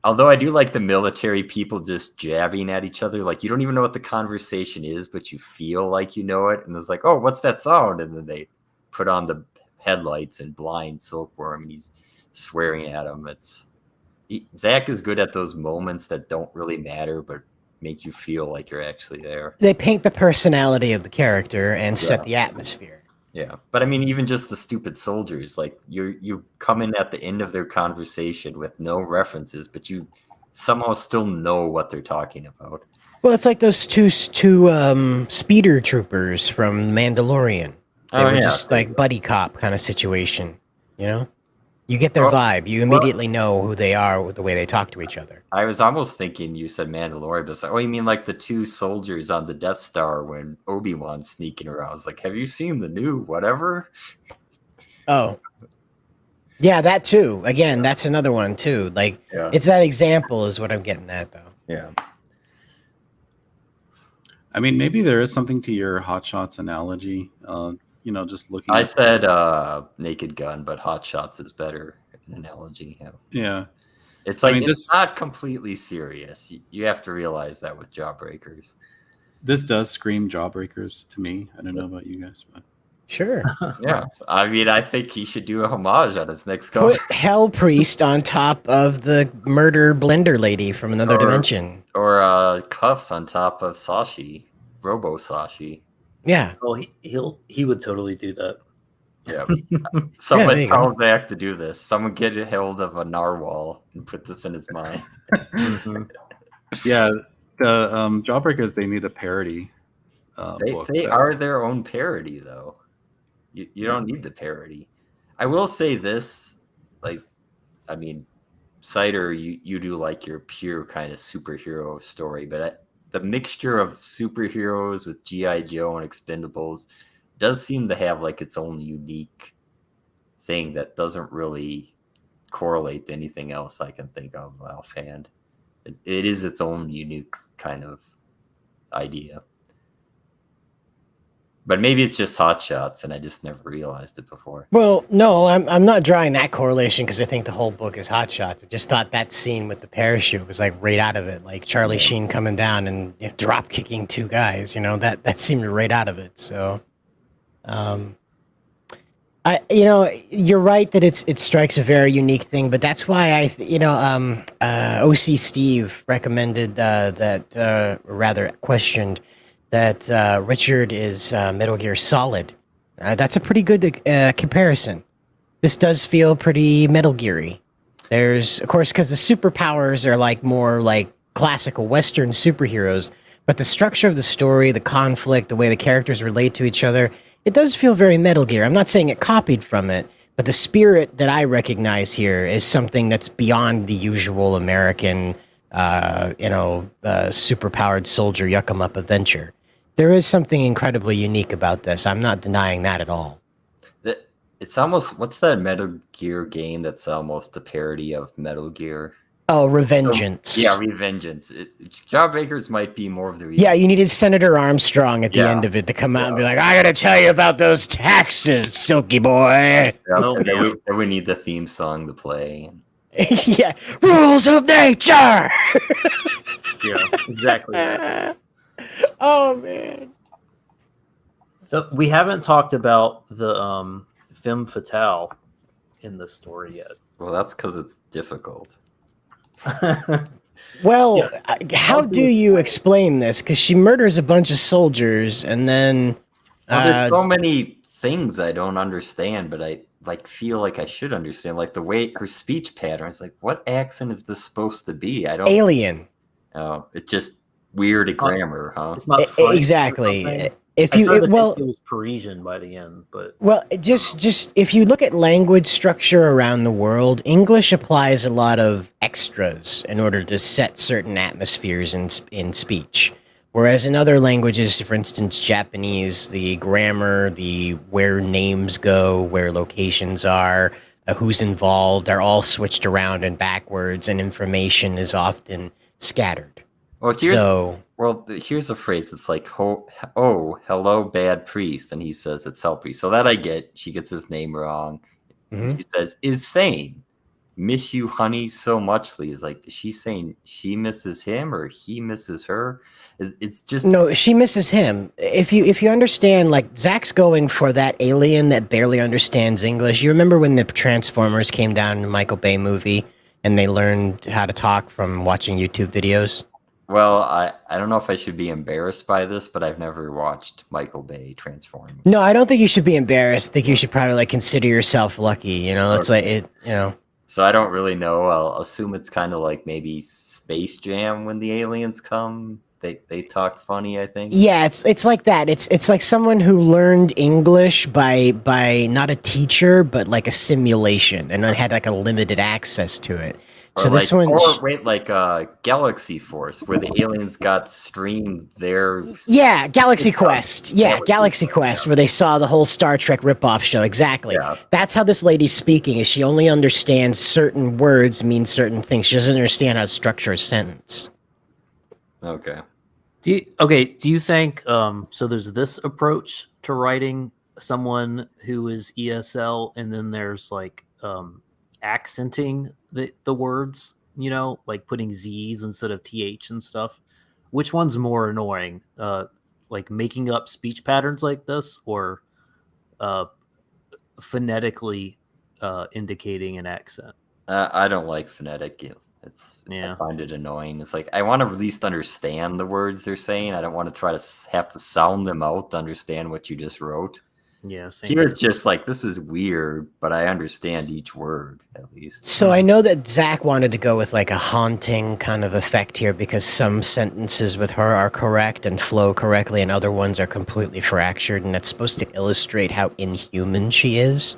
Although I do like the military people just jabbing at each other. Like, you don't even know what the conversation is, but you feel like you know it. And it's like, oh, what's that sound? And then they put on the headlights and blind Silkworm, and he's swearing at him. Zach is good at those moments that don't really matter, but make you feel like you're actually there. They paint the personality of the character and set the atmosphere. Yeah, but I mean, even just the stupid soldiers, like you come in at the end of their conversation with no references, but you somehow still know what they're talking about. Well, it's like those two speeder troopers from Mandalorian. They were just like buddy cop kind of situation, you know? You get their vibe. You immediately know who they are with the way they talk to each other. I was almost thinking you said Mandalorian, but it's like, oh, you mean like the two soldiers on the Death Star when Obi-Wan's sneaking around? I was like, have you seen the new whatever? Oh. Yeah, that too. Again, that's another one too. Like, it's that example is what I'm getting at, though. Yeah. I mean, maybe there is something to your Hot Shots analogy. You know, just looking. I said Naked Gun, but Hot Shots is better an analogy. Yeah. It's like, I mean, it's not completely serious. You have to realize that with Jawbreakers. This does scream Jawbreakers to me. I don't know about you guys, but Sure. Yeah. I mean, I think he should do a homage on his next cover. Put Hell Priest on top of the murder blender lady from another dimension. Or Cuffs on top of Sashi. Robo Sashi. Yeah. Well, he would totally do that. Yeah. there Someone you tell Zach to do this. Someone get a hold of a narwhal and put this in his mind. yeah, the Jawbreakers, they need a parody book. They are their own parody, though. You don't need the parody. I will say this, like, I mean, Cider, you do like your pure kind of superhero story, but the mixture of superheroes with G.I. Joe and Expendables does seem to have like its own unique thing that doesn't really correlate to anything else I can think of offhand. It is its own unique kind of idea. But maybe it's just Hot Shots, and I just never realized it before. Well, no, I'm not drawing that correlation because I think the whole book is Hot Shots. I just thought that scene with the parachute was like right out of it, like Charlie Sheen coming down and drop kicking two guys. You know, that seemed right out of it. So, you're right that it strikes a very unique thing, but that's why OC Steve recommended rather questioned that Richard is Metal Gear Solid. That's a pretty good comparison. This does feel pretty Metal Gear-y. There's, of course, because the superpowers are like more like classical Western superheroes, but the structure of the story, the conflict, the way the characters relate to each other, it does feel very Metal Gear. I'm not saying it copied from it, but the spirit that I recognize here is something that's beyond the usual American, superpowered soldier yuck-em-up adventure. There is something incredibly unique about this. I'm not denying that at all. It's almost, what's that Metal Gear game that's almost a parody of Metal Gear? Oh, Revengeance. Yeah, Revengeance. Jawbreakers might be more of the reason. Yeah, you needed Senator Armstrong at the end of it to come out and be like, I gotta tell you about those taxes, Silky boy. Then we need the theme song to play. Yeah, rules of nature. Yeah, exactly. Oh man. So we haven't talked about the femme fatale in the story yet. Well, that's because it's difficult. Well, how do you explain this? Because she murders a bunch of soldiers, and then there's so many things I don't understand, but I feel like I should understand. Like the way her speech pattern is, like, what accent is this supposed to be? I don't. Alien. Oh, it's just weird grammar, huh? It's not French exactly. It was Parisian by the end, but just if you look at language structure around the world, English applies a lot of extras in order to set certain atmospheres in speech. Whereas in other languages, for instance, Japanese, the grammar, the where names go, where locations are, who's involved, are all switched around and backwards, and information is often scattered. Well, here's a phrase that's like, oh, hello, bad priest. And he says it's Helpy. So that I get. She gets his name wrong. Mm-hmm. She says, is sane. miss you, honey, so muchly. Is like, is she saying she misses him or he misses her? It's just No, she misses him. If you understand, like Zach's going for that alien that barely understands English. You remember when the Transformers came down in the Michael Bay movie and they learned how to talk from watching YouTube videos? well, I don't know if I should be embarrassed by this, but I've never watched Michael Bay transform. No, I don't think you should be embarrassed. I think you should probably like consider yourself lucky. You know, it's like it. You know. So I don't really know. I'll assume it's kind of like maybe Space Jam when the aliens come. They talk funny, I think. Yeah, it's like that. It's like someone who learned English by not a teacher, but like a simulation, and then had like a limited access to it. So this one, like Galaxy Force, where the aliens got streamed their. yeah, Galaxy Quest. Yeah, Galaxy Quest, where they saw the whole Star Trek ripoff show. Exactly. Yeah. That's how this lady's speaking. Is she only understands certain words mean certain things. She doesn't understand how to structure a sentence. Okay. Do you think so there's this approach to writing someone who is ESL, and then there's like accenting the words, you know, like putting Z's instead of TH and stuff? Which one's more annoying? Like making up speech patterns like this, or phonetically indicating an accent? I don't like phonetic. Yeah. I find it annoying. It's like I want to at least understand the words they're saying. I don't want to try to have to sound them out to understand what you just wrote. Yeah. Same. Here it's just like, this is weird, but I understand each word at least. So I know that Zach wanted to go with like a haunting kind of effect here because some sentences with her are correct and flow correctly, and other ones are completely fractured, and that's supposed to illustrate how inhuman she is.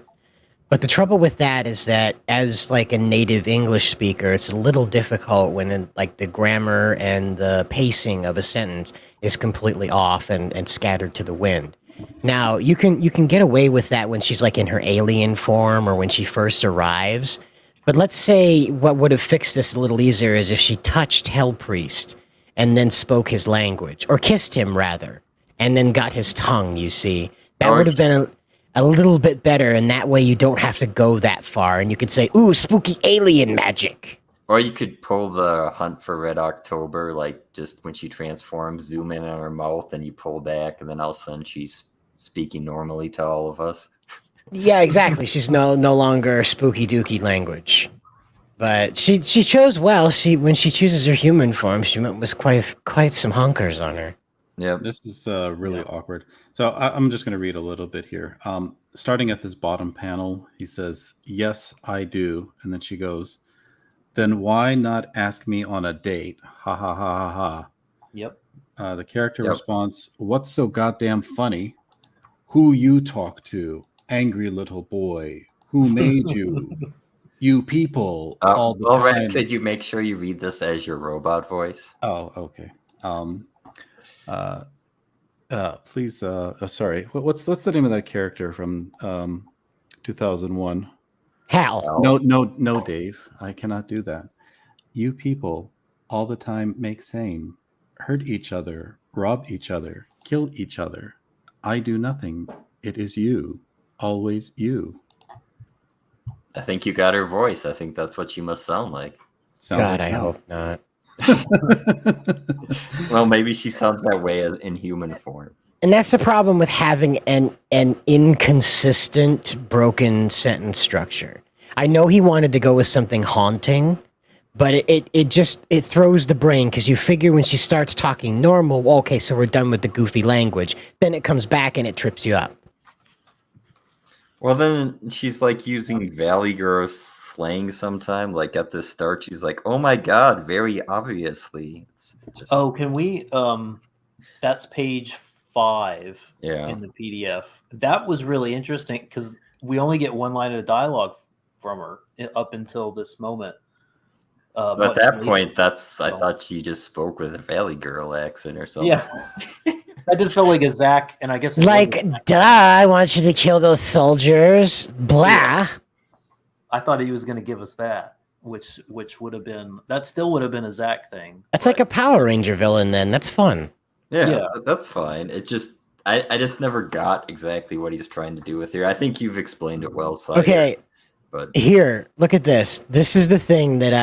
But the trouble with that is that as like a native English speaker, it's a little difficult when like the grammar and the pacing of a sentence is completely off and scattered to the wind. Now, you can get away with that when she's like in her alien form or when she first arrives. But let's say what would have fixed this a little easier is if she touched Hell Priest and then spoke his language, or kissed him rather, and then got his tongue, you see. That would have been a little bit better, and that way you don't have to go that far, and you could say, ooh, spooky alien magic. Or you could pull the Hunt for Red October, like just when she transforms, zoom in on her mouth, and you pull back, and then all of a sudden she's speaking normally to all of us. Yeah, exactly. She's no longer spooky dooky language. But she chose well. When she chooses her human form, she went with quite some hunkers on her. Yeah. This is really awkward. So I'm just going to read a little bit here. Starting at this bottom panel, he says, "Yes, I do." And then she goes, "Then why not ask me on a date? Ha ha ha ha ha." Yep. The character responds, "What's so goddamn funny? Who you talk to? Angry little boy. Who made you? You people all the time." Red, could you make sure you read this as your robot voice? Oh, okay. Please. Sorry. What's the name of that character from 2001? Hal. No, Dave. I cannot do that. You people all the time make same, hurt each other, rob each other, kill each other. I do nothing. It is you, always you. I think you got her voice. I think that's what she must sound like. God, I hope not. Well, maybe she sounds that way in human form. And that's the problem with having an inconsistent, broken sentence structure. I know he wanted to go with something haunting, but it throws the brain, because you figure when she starts talking normal, well, okay, so we're done with the goofy language. Then it comes back and it trips you up. Well, then she's like using Valley Girl slang sometime. Like at the start, she's like, "Oh my god," very obviously. Oh, can we? That's page 5 in the PDF. That was really interesting because we only get one line of dialogue from her up until this moment. So at that point, I thought she just spoke with a Valley Girl accent or something. Yeah. That just felt like a Zach, and I guess duh, I want you to kill those soldiers. Blah. Yeah. I thought he was going to give us that, which would have been, that still would have been a Zach thing. That's like a Power Ranger villain then. That's fun. Yeah, that's fine. It just, I just never got exactly what he was trying to do with here. I think you've explained it well, Sire. Okay, But Here, look at this. This is the thing that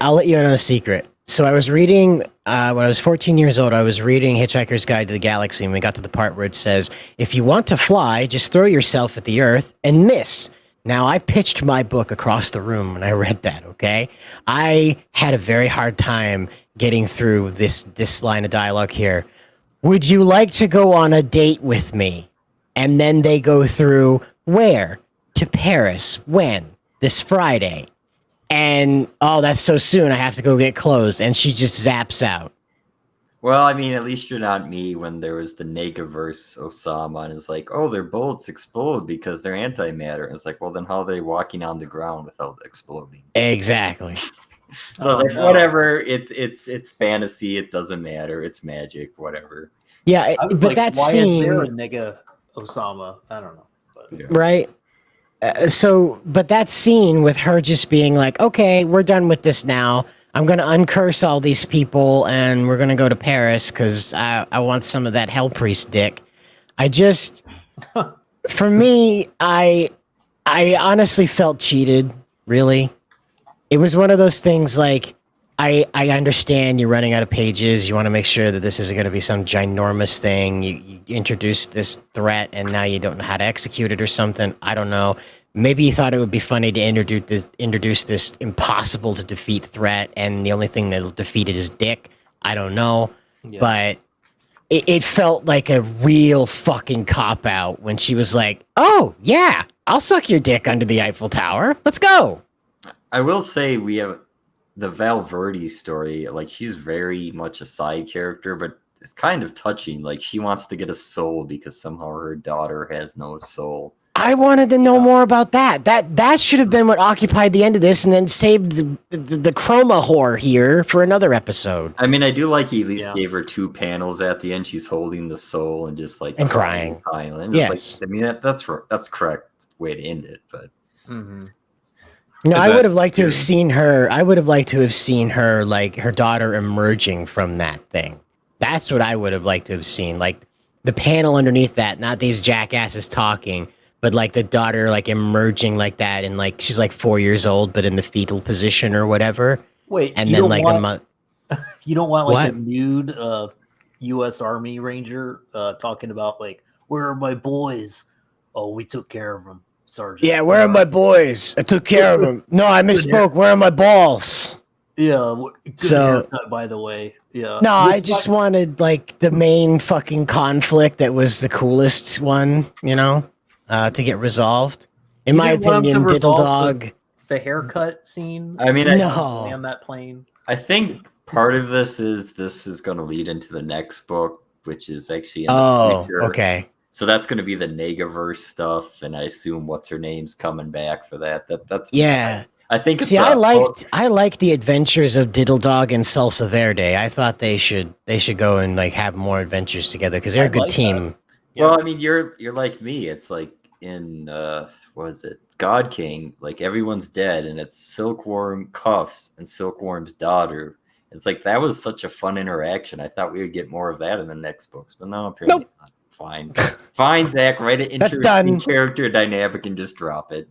I'll let you in on a secret. So I was reading, when I was 14 years old, I was reading Hitchhiker's Guide to the Galaxy, and we got to the part where it says, if you want to fly, just throw yourself at the earth and miss. Now, I pitched my book across the room when I read that, okay? I had a very hard time getting through this line of dialogue here. Would you like to go on a date with me? And then they go through, where? To Paris. When? This Friday. And, oh, that's so soon. I have to go get clothes. And she just zaps out. well, I mean, at least you're not me when there was the Negaverse Osama and it's like, oh, their bullets explode because they're antimatter. And it's like, well, then how are they walking on the ground without exploding? Exactly. So I was like, whatever. It's fantasy. It doesn't matter. It's magic. Whatever. Yeah, I was but like, that why scene, is there a nigga Osama? I don't know. But Yeah. right? But that scene with her just being like, okay, we're done with this now. I'm going to uncurse all these people and we're going to go to Paris because I want some of that Hell Priest dick. For me, I honestly felt cheated, really. It was one of those things like, I understand you're running out of pages. You want to make sure that this isn't going to be some ginormous thing. You introduced this threat and now you don't know how to execute it or something. I don't know. Maybe you thought it would be funny to introduce this impossible to defeat threat, and the only thing that'll defeat it is dick. I don't know. yeah. But it felt like a real fucking cop-out when she was like, oh, yeah, I'll suck your dick under the Eiffel Tower. Let's go. I will say we have the Valverde story. Like, she's very much a side character, but it's kind of touching. Like, she wants to get a soul because somehow her daughter has no soul. I wanted to know more about that. That should have been what occupied the end of this and then saved the chroma whore here for another episode. I mean, I do like he at least Yeah. gave her 2 panels at the end. She's holding the soul and just like And crying. silent. Yes. Like, I mean, that's correct way to end it, but Mhm. No, Is I that would have liked to have good? seen her. I would have liked to have seen her, like her daughter emerging from that thing. That's what I would have liked to have seen. Like the panel underneath that, not these jackasses talking, but like the daughter like emerging like that, and like she's like 4 years old, but in the fetal position or whatever. Wait, And you then don't like want, a month. you don't want like What? a nude U.S. Army Ranger talking about like, where are my boys? Oh, we took care of them, Sergeant. Yeah, where are my boys? I took care of them. No, I misspoke. Where are my balls? Yeah. Good So- haircut, by the way. Yeah. No, I Looks just like- wanted like the main fucking conflict that was the coolest one, to get resolved. In You my didn't want 'em to opinion, Diddle resolve Dog. the haircut scene. I mean, No. On that plane. I think part of this is going to lead into the next book, which is actually in the Oh, future. okay. So that's going to be the Negaverse stuff, and I assume what's her name's coming back for that. That's Yeah. I think. It's See, the I liked the adventures of Diddle Dog and Salsa Verde. I thought they should go and like have more adventures together because they're a I good like that. team. Well, I mean, you're like me. It's like in what is it, God King? Like everyone's dead, and it's Silkworm Cuffs and Silkworm's daughter. It's like that was such a fun interaction. I thought we would get more of that in the next books, but no, apparently not. Fine, fine, Zach. Write an That's interesting done. character dynamic and just drop it.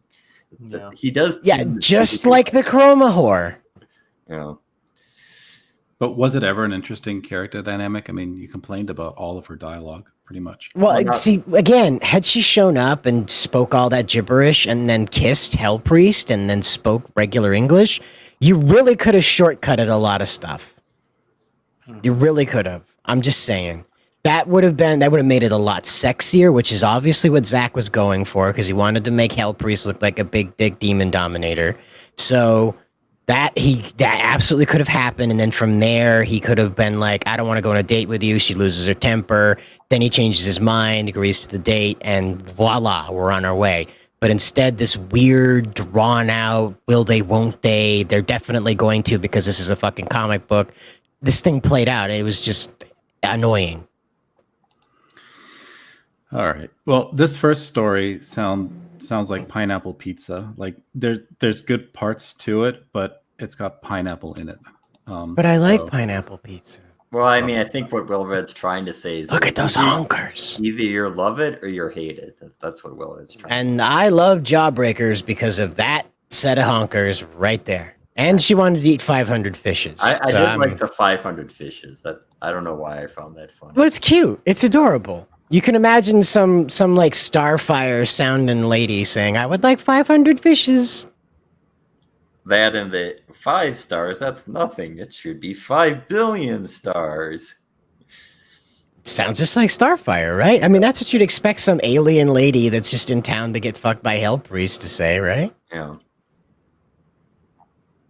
Yeah. He does, Yeah, seem to just be- like the Chroma Whore. you know. But was it ever an interesting character dynamic? I mean, you complained about all of her dialogue, pretty much. Well, not- see, again, had she shown up and spoke all that gibberish and then kissed Hell Priest and then spoke regular English, you really could have shortcutted a lot of stuff. You really could have. I'm just saying. That would have made it a lot sexier, which is obviously what Zach was going for because he wanted to make Hell Priest look like a big dick demon dominator. So that absolutely could have happened, and then from there he could have been like, I don't want to go on a date with you. She loses her temper. Then he changes his mind, agrees to the date, and voila, we're on our way. But instead, this weird, drawn out, will they, won't they? They're definitely going to because this is a fucking comic book. This thing played out. It was just annoying. All right. Well, this first story sounds like pineapple pizza. Like there's good parts to it, but it's got pineapple in it. But I like so- pineapple pizza. Well, I mean, I think what Wilred's trying to say is Look at those honkers. either you love it or you hate it. That's what Wilred's trying. And I love Jawbreakers because of that set of honkers right there. And she wanted to eat 500 fishes. I so did like the 500 fishes. That I don't know why I found that funny. But it's cute. It's adorable. You can imagine some like Starfire sounding lady saying, "I would like 500 fishes." That and the 5 stars, that's nothing. It should be 5 billion stars. Sounds just like Starfire, right? I mean, that's what you'd expect some alien lady that's just in town to get fucked by Hell Priest to say, right? Yeah.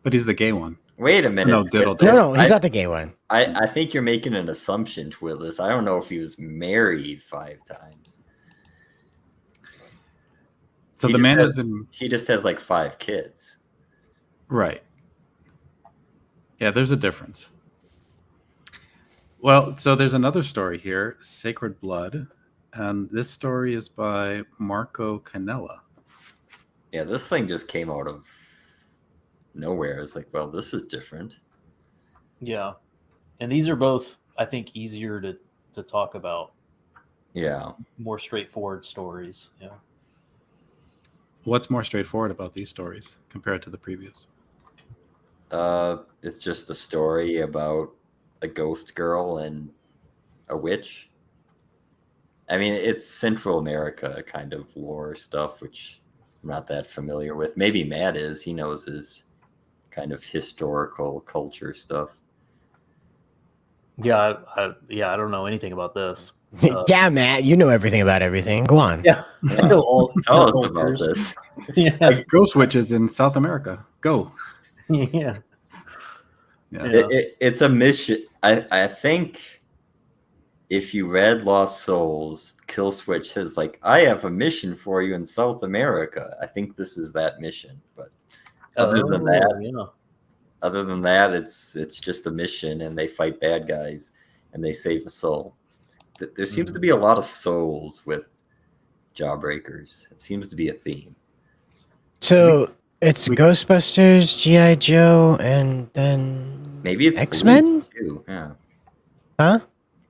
But he's the gay one. Wait a minute. No, Diddle No, he's not the gay one. I think you're making an assumption, Twillis. I don't know if he was married 5 times. So He the just man has- has been He just has like 5 kids. right. Yeah, there's a difference. Well, so there's another story here, Sacred Blood, and this story is by Marco Canella. Yeah, this thing just came out of nowhere. It's like, well, this is different. Yeah. And these are both, I think, easier to talk about. Yeah. More straightforward stories. Yeah. What's more straightforward about these stories compared to the previous? It's just a story about a ghost girl and a witch. I mean, it's Central America kind of lore stuff, which I'm not that familiar with. Maybe Matt is. He knows his kind of historical culture stuff. Yeah. I don't know anything about this. Yeah, Matt, you know everything about everything. Go on. Yeah. I know all Tell us the about cultures. this. Yeah. Ghost witches in South America. Go. Yeah. Yeah. It's a mission. I think if you read Lost Souls, Killswitch says like, I have a mission for you in South America. I think this is that mission. But other than that, it's just a mission, and they fight bad guys and they save a soul. There seems to be a lot of souls with Jawbreakers. It seems to be a theme. So it's Ghostbusters, G.I. Joe, and then Maybe it's X-Men? Bleach too. Yeah, Huh?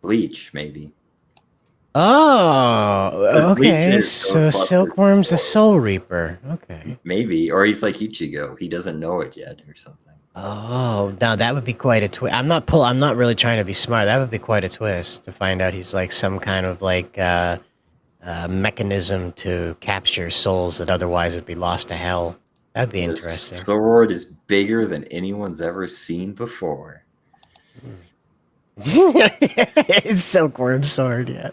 Bleach maybe. Oh, Bleach okay. is So Ghostbusters Silkworm's a Soul. Soul Reaper. Okay. Maybe, or he's like Ichigo. He doesn't know it yet, or something. Oh, now that would be quite a twist. I'm not really trying to be smart. That would be quite a twist to find out he's like some kind of like mechanism to capture souls that otherwise would be lost to hell. That'd be The interesting. sword is bigger than anyone's ever seen before. It's Silkworm sword, yeah.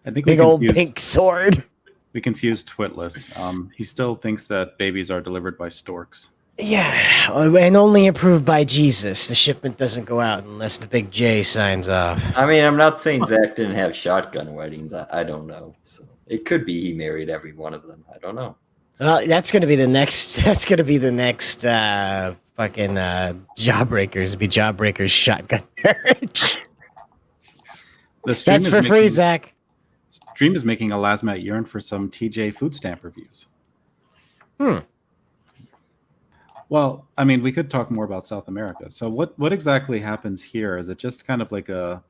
I think Big old pink sword. We confused Twitless. He still thinks that babies are delivered by storks. Yeah, and only approved by Jesus. The shipment doesn't go out unless the big J signs off. I mean, I'm not saying Zach didn't have shotgun weddings. I don't know. So it could be he married every one of them. I don't know. Well, that's gonna be the next. That's gonna be the next fucking Jawbreakers. Be Jawbreakers shotgun marriage. The stream That's is for free, making- Zach. Stream is making Alasmat yearn for some TJ food stamp reviews. Well, I mean, we could talk more about South America. So what exactly happens here? Is it just kind of like an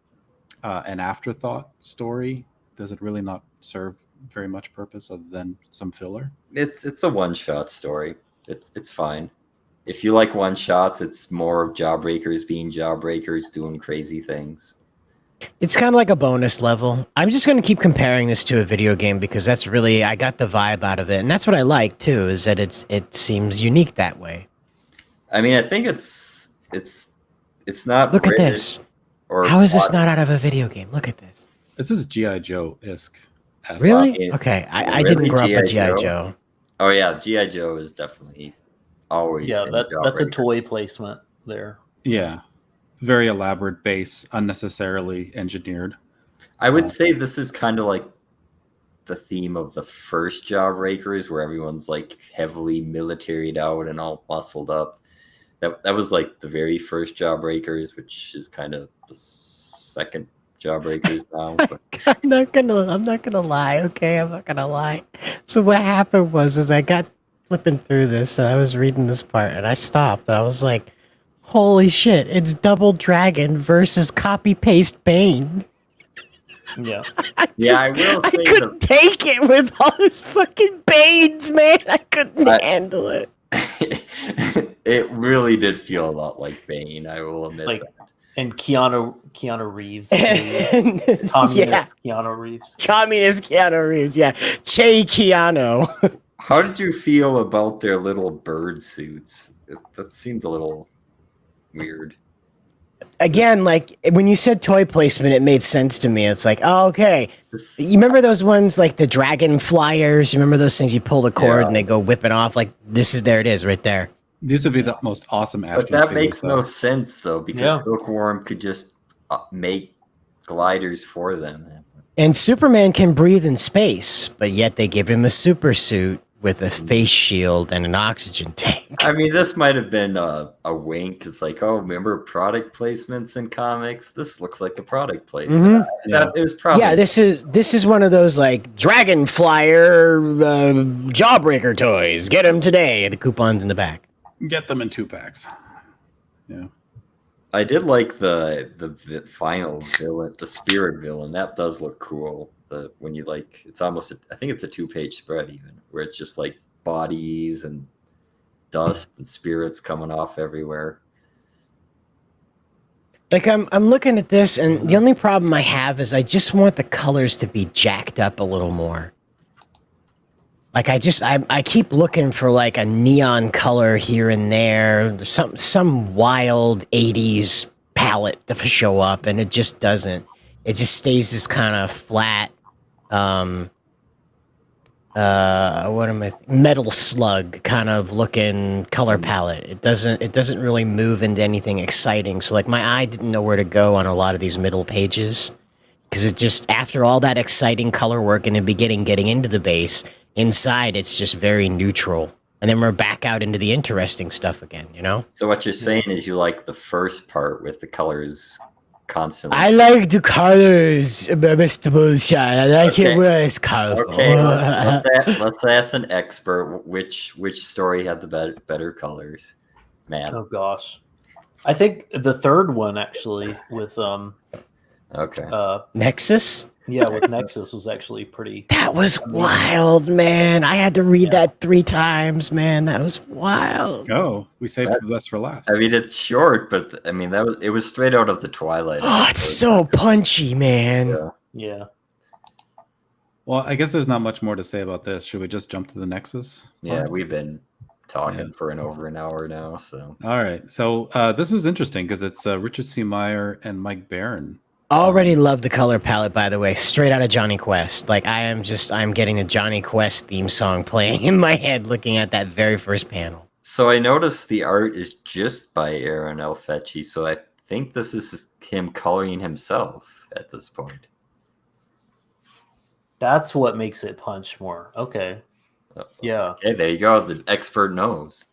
afterthought story? Does it really not serve very much purpose other than some filler? It's a one-shot story. It's fine. If you like one-shots, it's more of Jawbreakers being Jawbreakers doing crazy things. It's kind of like a bonus level. I'm just going to keep comparing this to a video game because that's really, I got the vibe out of it. And that's what I like too, is that it seems unique that way. I mean, I think it's not. Look at written this. or How is this plotted. not out of a video game? Look at this. This is G.I. Joe-esque. Really? it- Okay. I really didn't grow up G.I. with G.I. Joe? Joe. Oh yeah, G.I. Joe is definitely always. Yeah, in that's a Jawbreaker. toy placement there. Yeah. Very elaborate base, unnecessarily engineered. I would say this is kind of like the theme of the first Jawbreakers, where everyone's like heavily militaried out and all muscled up. That was like the very first Jawbreakers, which is kind of the second Jawbreakers now. But I'm not gonna lie. Okay, I'm not gonna lie. So what happened was I got flipping through this and I was reading this part and I stopped. I was like, Holy shit! It's Double Dragon versus copy paste Bane. Yeah. I will I say couldn't take it with all his fucking Banes, man. I couldn't handle it. It really did feel a lot like Bane. I will admit Like, that. and Keanu Reeves. And- Communist yeah, Keanu Reeves. communist Keanu Reeves. Yeah, Che Keanu. How did you feel about their little bird suits? That seemed a little weird. Again, like when you said toy placement, it made sense to me. It's like, oh, okay. You remember those ones like the dragon flyers? You remember those things you pull the cord Yeah. and they go whipping off? Like there it is right there. These would be the most awesome action But that figures, makes no though. sense though, because Yeah. Silkworm could just make gliders for them. And Superman can breathe in space, but yet they give him a super suit with a face shield and an oxygen tank. I mean, this might have been a wink. It's like, oh, remember product placements in comics? This looks like a product placement. It was probably Yeah, this is one of those like Dragon Flyer Jawbreaker toys. Get them today. The coupon's in the back. Get them in 2-packs. Yeah. I did like the final villain, the spirit villain. That does look cool. When you like, it's almost I think it's a 2-page spread even, where it's just like bodies and dust and spirits coming off everywhere. Like I'm looking at this, and the only problem I have is I just want the colors to be jacked up a little more. Like I keep looking for like a neon color here and there, some wild 80s palette to show up, and it just doesn't. It just stays this kind of flat metal slug kind of looking color palette. It doesn't really move into anything exciting. So like my eye didn't know where to go on a lot of these middle pages, because it just, after all that exciting color work in the beginning, getting into the base, inside it's just very neutral, and then we're back out into the interesting stuff again, you know? So what you're saying is you like the first part with the colors constantly. I like the colors, Mr. Bullshine. I like it where it's colorful. Okay, let's ask an expert which story had the better colors, man. Oh gosh. I think the third one actually with Okay. Nexus? with Nexus was actually pretty. That was wild, man. I had to read that 3 times, man. That was wild. Oh, we saved the best for last. I mean, it's short, but I mean it was straight out of the Twilight. Oh, it's so punchy, man. Yeah. Yeah. Well, I guess there's not much more to say about this. Should we just jump to the Nexus? Yeah, we've been talking for over an hour now, so. All right. So this is interesting because it's Richard C. Meyer and Mike Barron. Already love the color palette, by the way. Straight out of Johnny Quest. Like I'm getting a Johnny Quest theme song playing in my head looking at that very first panel. So I noticed the art is just by Aaron Elfecci, so I think this is him coloring himself at this point. That's what makes it punch more. Okay. Yeah. Okay, there you go. The expert knows.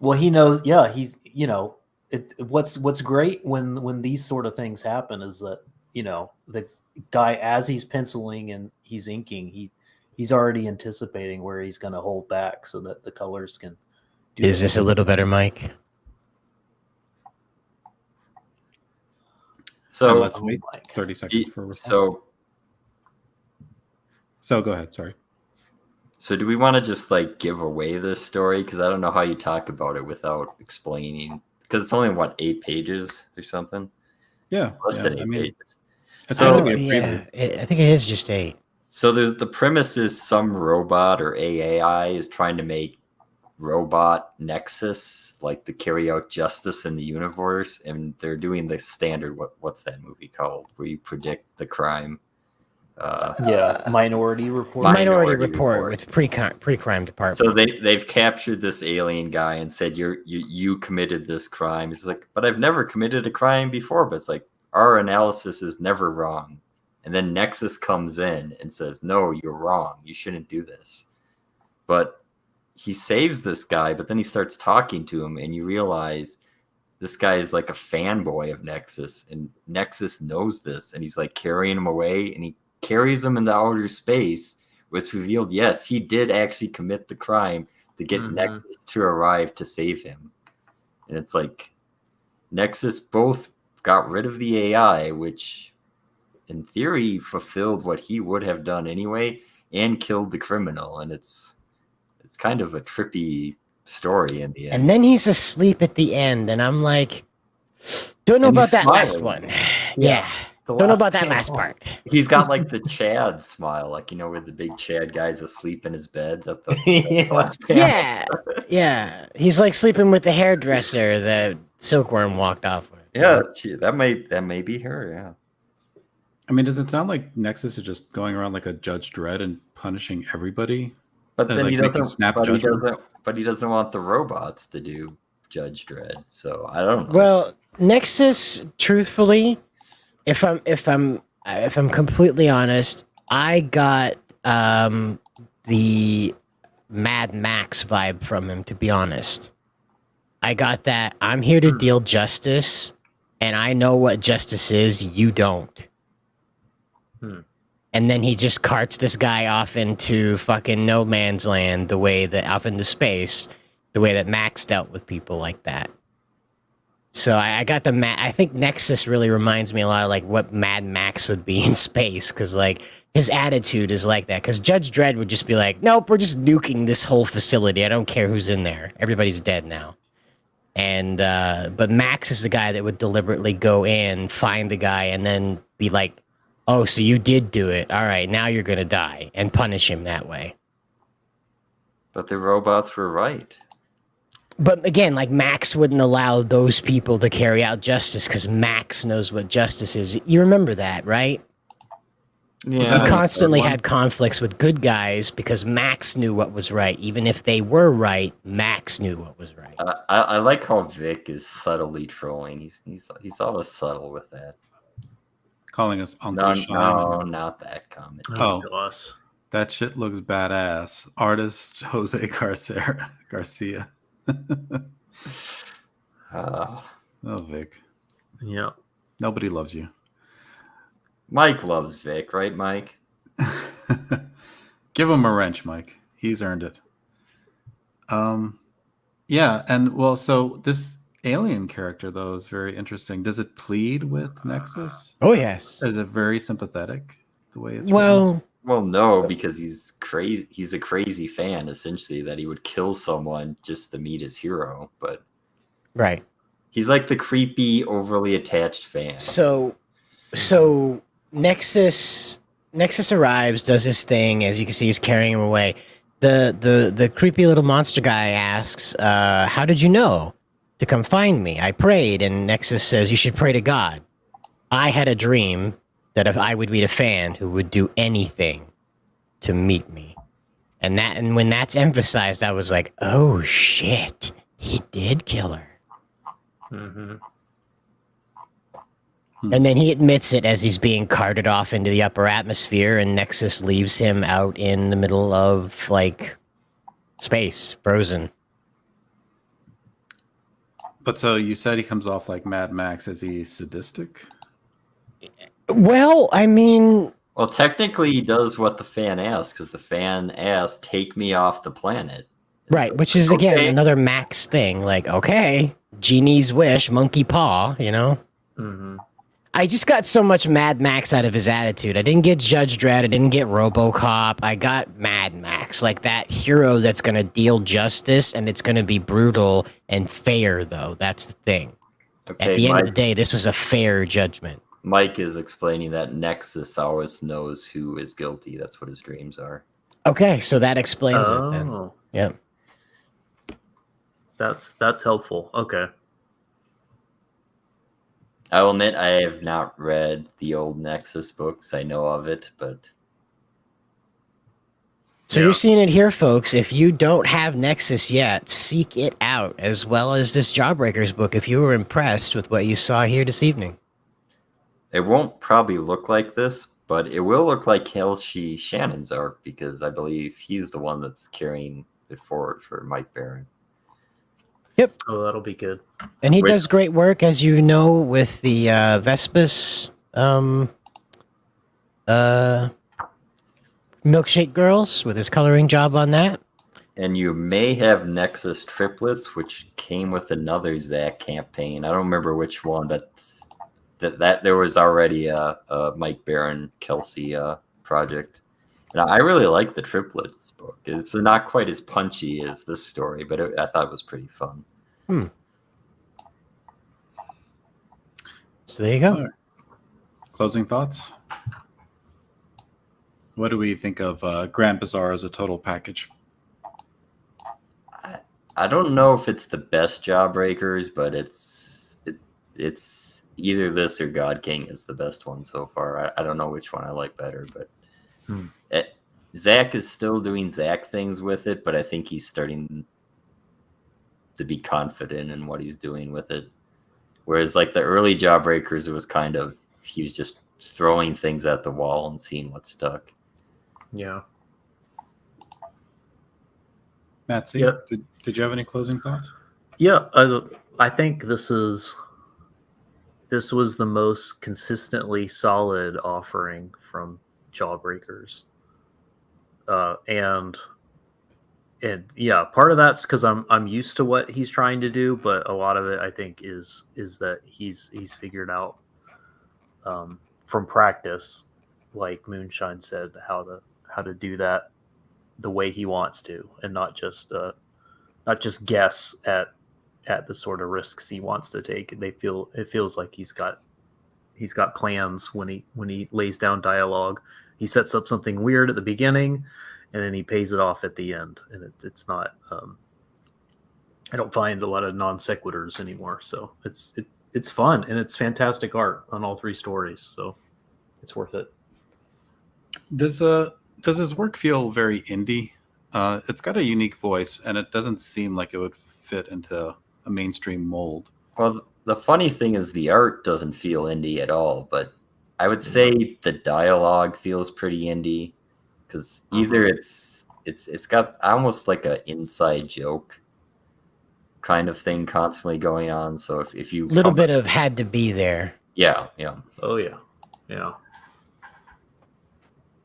Well, he knows. Yeah, he's what's great when these sort of things happen is that the guy, as he's penciling and he's inking, he's already anticipating where he's going to hold back so that the colors can do. Is this a little better, Mike? So let's wait 30 seconds for a response. So go ahead. Sorry. So do we want to just like give away this story? Because I don't know how you talk about it without explaining. Because it's only 8 pages or something. Yeah. Less than 8 pages. It's So- going to be a preview. I think it is just 8. So there's the premise is some robot or AI is trying to make robot Nexus, like to carry out justice in the universe, and they're doing the standard what's that movie called where you predict the crime? Minority Report. Minority Report with pre-crime department. So they've captured this alien guy and said you committed this crime. It's like, but I've never committed a crime before. But it's like our analysis is never wrong. And then Nexus comes in and says, no, you're wrong. You shouldn't do this. But he saves this guy, but then he starts talking to him, and you realize this guy is like a fanboy of Nexus, and Nexus knows this, and he's like carrying him away, and he carries him into outer space, which revealed, yes, he did actually commit the crime to get Nexus to arrive to save him. And it's like Nexus both got rid of the AI, which in theory fulfilled what he would have done anyway, and killed the criminal. And it's kind of a trippy story in the end. And then he's asleep at the end, and I'm like, don't know And about he's that last smiling. one. Yeah. The Don't know last about that panel. last part. He's got like the Chad smile, like, you know, where the big Chad guy's asleep in his bed. That's Yeah. the last panel. Yeah. Yeah. He's like sleeping with the hairdresser that Silkworm walked off with. Yeah, that may be her. Yeah. I mean, does it sound like Nexus is just going around like a Judge Dredd and punishing everybody? But And, then like, he making doesn't. snap But he judgments? doesn't. But he doesn't want the robots to do Judge Dredd. So I don't know. Well, Nexus, truthfully, if I'm completely honest, I got the Mad Max vibe from him, to be honest. I got that I'm here to deal justice, and I know what justice is, you don't. And then he just carts this guy off into fucking no man's land, the way that off into space, the way that Max dealt with people like that. So I got I think Nexus really reminds me a lot of like what Mad Max would be in space, because like his attitude is like that. Because Judge Dredd would just be like, nope, we're just nuking this whole facility. I don't care who's in there. Everybody's dead now. And but Max is the guy that would deliberately go in, find the guy, and then be like, oh, so you did do it. All right, now you're gonna die, and punish him that way. But the robots were right. But again, like Max wouldn't allow those people to carry out justice because Max knows what justice is. You remember that, right? Yeah. He constantly had conflicts with good guys because Max knew what was right. Even if they were right, Max knew what was right. I like how Vic is subtly trolling. He's always subtle with that. Calling us Uncle Sean. No, not that comment. Oh. gosh. That shit looks badass. Artist Jose Garcia. Oh, Vic. Yeah. Nobody loves you. Mike loves Vic, right, Mike? Give him a wrench, Mike. He's earned it. Yeah, and well, so this alien character though is very interesting. Does it plead with Nexus? Oh yes. Is it very sympathetic the way it's Well, Well, no, because he's crazy. He's a crazy fan, essentially, that he would kill someone just to meet his hero. But right. he's like the creepy, overly attached fan. So Nexus arrives, does his thing. As you can see, he's carrying him away. The creepy little monster guy asks, "How did you know to come find me? I prayed." And Nexus says, "You should pray to God. I had a dream that if I would meet a fan who would do anything to meet me." And when that's emphasized, I was like, "Oh shit, he did kill her." Mm-hmm. And then he admits it as he's being carted off into the upper atmosphere, and Nexus leaves him out in the middle of, like, space, frozen. But so you said he comes off like Mad Max. Is he sadistic? Well, I mean, Well, technically, he does what the fan asks, because the fan asked, "Take me off the planet." right, which is, again, okay. another Max thing. Like, okay, genie's wish, monkey paw, you know? Mm-hmm. I just got so much Mad Max out of his attitude. I didn't get Judge Dredd. I didn't get RoboCop. I got Mad Max, like that hero that's going to deal justice, and it's going to be brutal and fair, though. That's the thing. Okay, At the end of Mike, the day, this was a fair judgment. Mike is explaining that Nexus always knows who is guilty. That's what his dreams are. Okay, so that explains it then. Oh, Yeah. that's helpful. Okay. I'll admit I have not read the old Nexus books. I know of it, but So Yeah. you're seeing it here, folks. If you don't have Nexus yet, seek it out, as well as this Jawbreakers book if you were impressed with what you saw here this evening. it won't probably look like this, but it will look like Kelsey Shannon's art, because I believe he's the one that's carrying it forward for Mike Barron. Oh, that'll be good. And he Wait. does great work, as you know, with the Vespus Milkshake Girls, with his coloring job on that. And you may have Nexus triplets, which came with another Zach campaign. I don't remember which one, but that there was already a Mike Barron Kelsey project. And I really like the triplets book. It's not quite as punchy as this story, but I thought it was pretty fun. So there you go. All right. Closing thoughts? What do we think of Grand Bazaar as a total package? I don't know if it's the best Jawbreakers, but it's either this or God King is the best one so far. I don't know which one I like better, but Zach is still doing Zach things with it, but I think he's starting to be confident in what he's doing with it. Whereas like the early Jawbreakers, it was kind of, he was just throwing things at the wall and seeing what stuck. Yeah. Matsy, Yeah. did you have any closing thoughts? Yeah, I think this was the most consistently solid offering from Jawbreakers, and yeah, part of that's because I'm used to what he's trying to do, but a lot of it I think is that he's figured out from practice, like Moonshine said, how to do that the way he wants to, and not just guess at the sort of risks he wants to take. It feels like he's got plans when he lays down dialogue. He sets up something weird at the beginning, and then he pays it off at the end. And it's not. I don't find a lot of non sequiturs anymore, so it's fun, and it's fantastic art on all three stories. So it's worth it. Does his work feel very indie? It's got a unique voice, and it doesn't seem like it would fit into a mainstream mold. Well, the funny thing is the art doesn't feel indie at all, but I would say the dialogue feels pretty indie, because either it's got almost like an inside joke kind of thing constantly going on. So if you Little bit of had to be there. yeah. Oh yeah.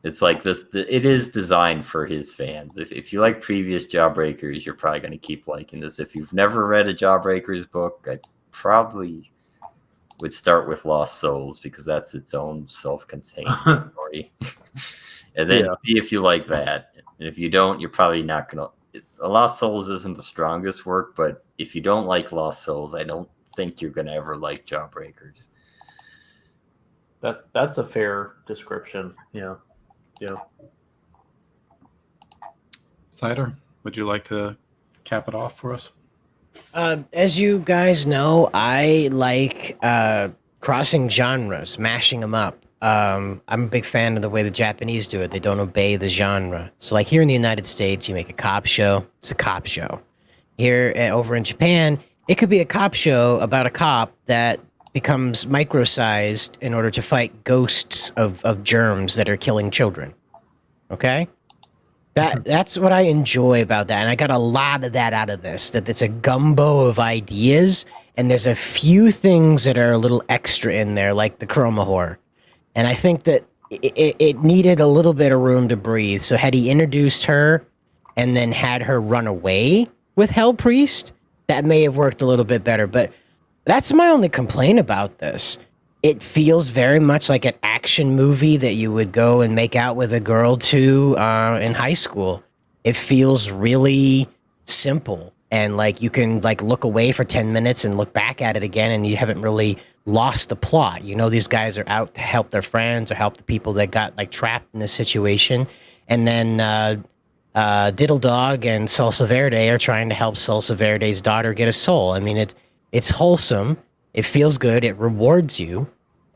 It's like this. It is designed for his fans. If you like previous Jawbreakers, you're probably going to keep liking this. If you've never read a Jawbreakers book, I probably would start with Lost Souls, because that's its own self-contained story. And then see if you like that. And if you don't, you're probably not going to. Lost Souls isn't the strongest work, but if you don't like Lost Souls, I don't think you're going to ever like Jawbreakers. That's a fair description. Yeah. Cider, would you like to cap it off for us? As you guys know, I like crossing genres, mashing them up. I'm a big fan of the way the Japanese do it. They don't obey the genre. So like here in the United States, you make a cop show, it's a cop show. Here over in Japan, it could be a cop show about a cop that becomes micro-sized in order to fight ghosts of germs that are killing children. Okay? That's what I enjoy about that, and I got a lot of that out of this, that it's a gumbo of ideas, and there's a few things that are a little extra in there, like the chroma horror. And I think that it needed a little bit of room to breathe, so had he introduced her and then had her run away with Hell Priest, that may have worked a little bit better, but that's my only complaint about this. It feels very much like an action movie that you would go and make out with a girl to in high school. It feels really simple, and like you can like look away for 10 minutes and look back at it again, and you haven't really lost the plot. You know, these guys are out to help their friends or help the people that got like trapped in this situation. And then Diddle Dog and Salsa Verde are trying to help Salsa Verde's daughter get a soul. I mean, it's wholesome. It feels good. It rewards you.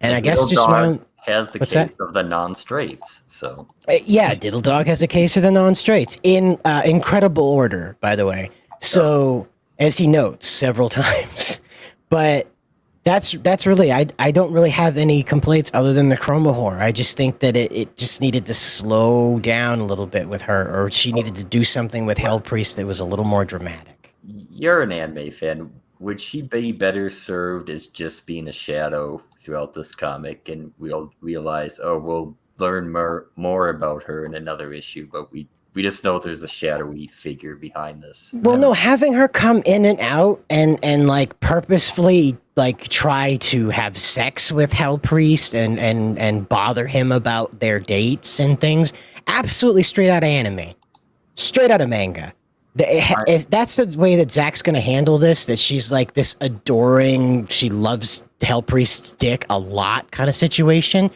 And I guess just has the case of the non-straights. So yeah, Diddle Dog has a case of the non-straights in incredible order, by the way. So as he notes several times, but that's really I don't really have any complaints other than the chroma horror. I just think that it just needed to slow down a little bit with her, or she needed to do something with Hell Priest that was a little more dramatic. You're an anime fan. Would she be better served as just being a shadow throughout this comic, and we'll realize, oh, we'll learn more about her in another issue, but we We just know there's a shadowy figure behind this. Well, no, having her come in and out and like purposefully like try to have sex with Hell Priest and bother him about their dates and things, absolutely straight out of anime, straight out of manga. If that's the way that Zach's gonna handle this, that she's like this adoring, she loves Hell Priest's dick a lot kind of situation,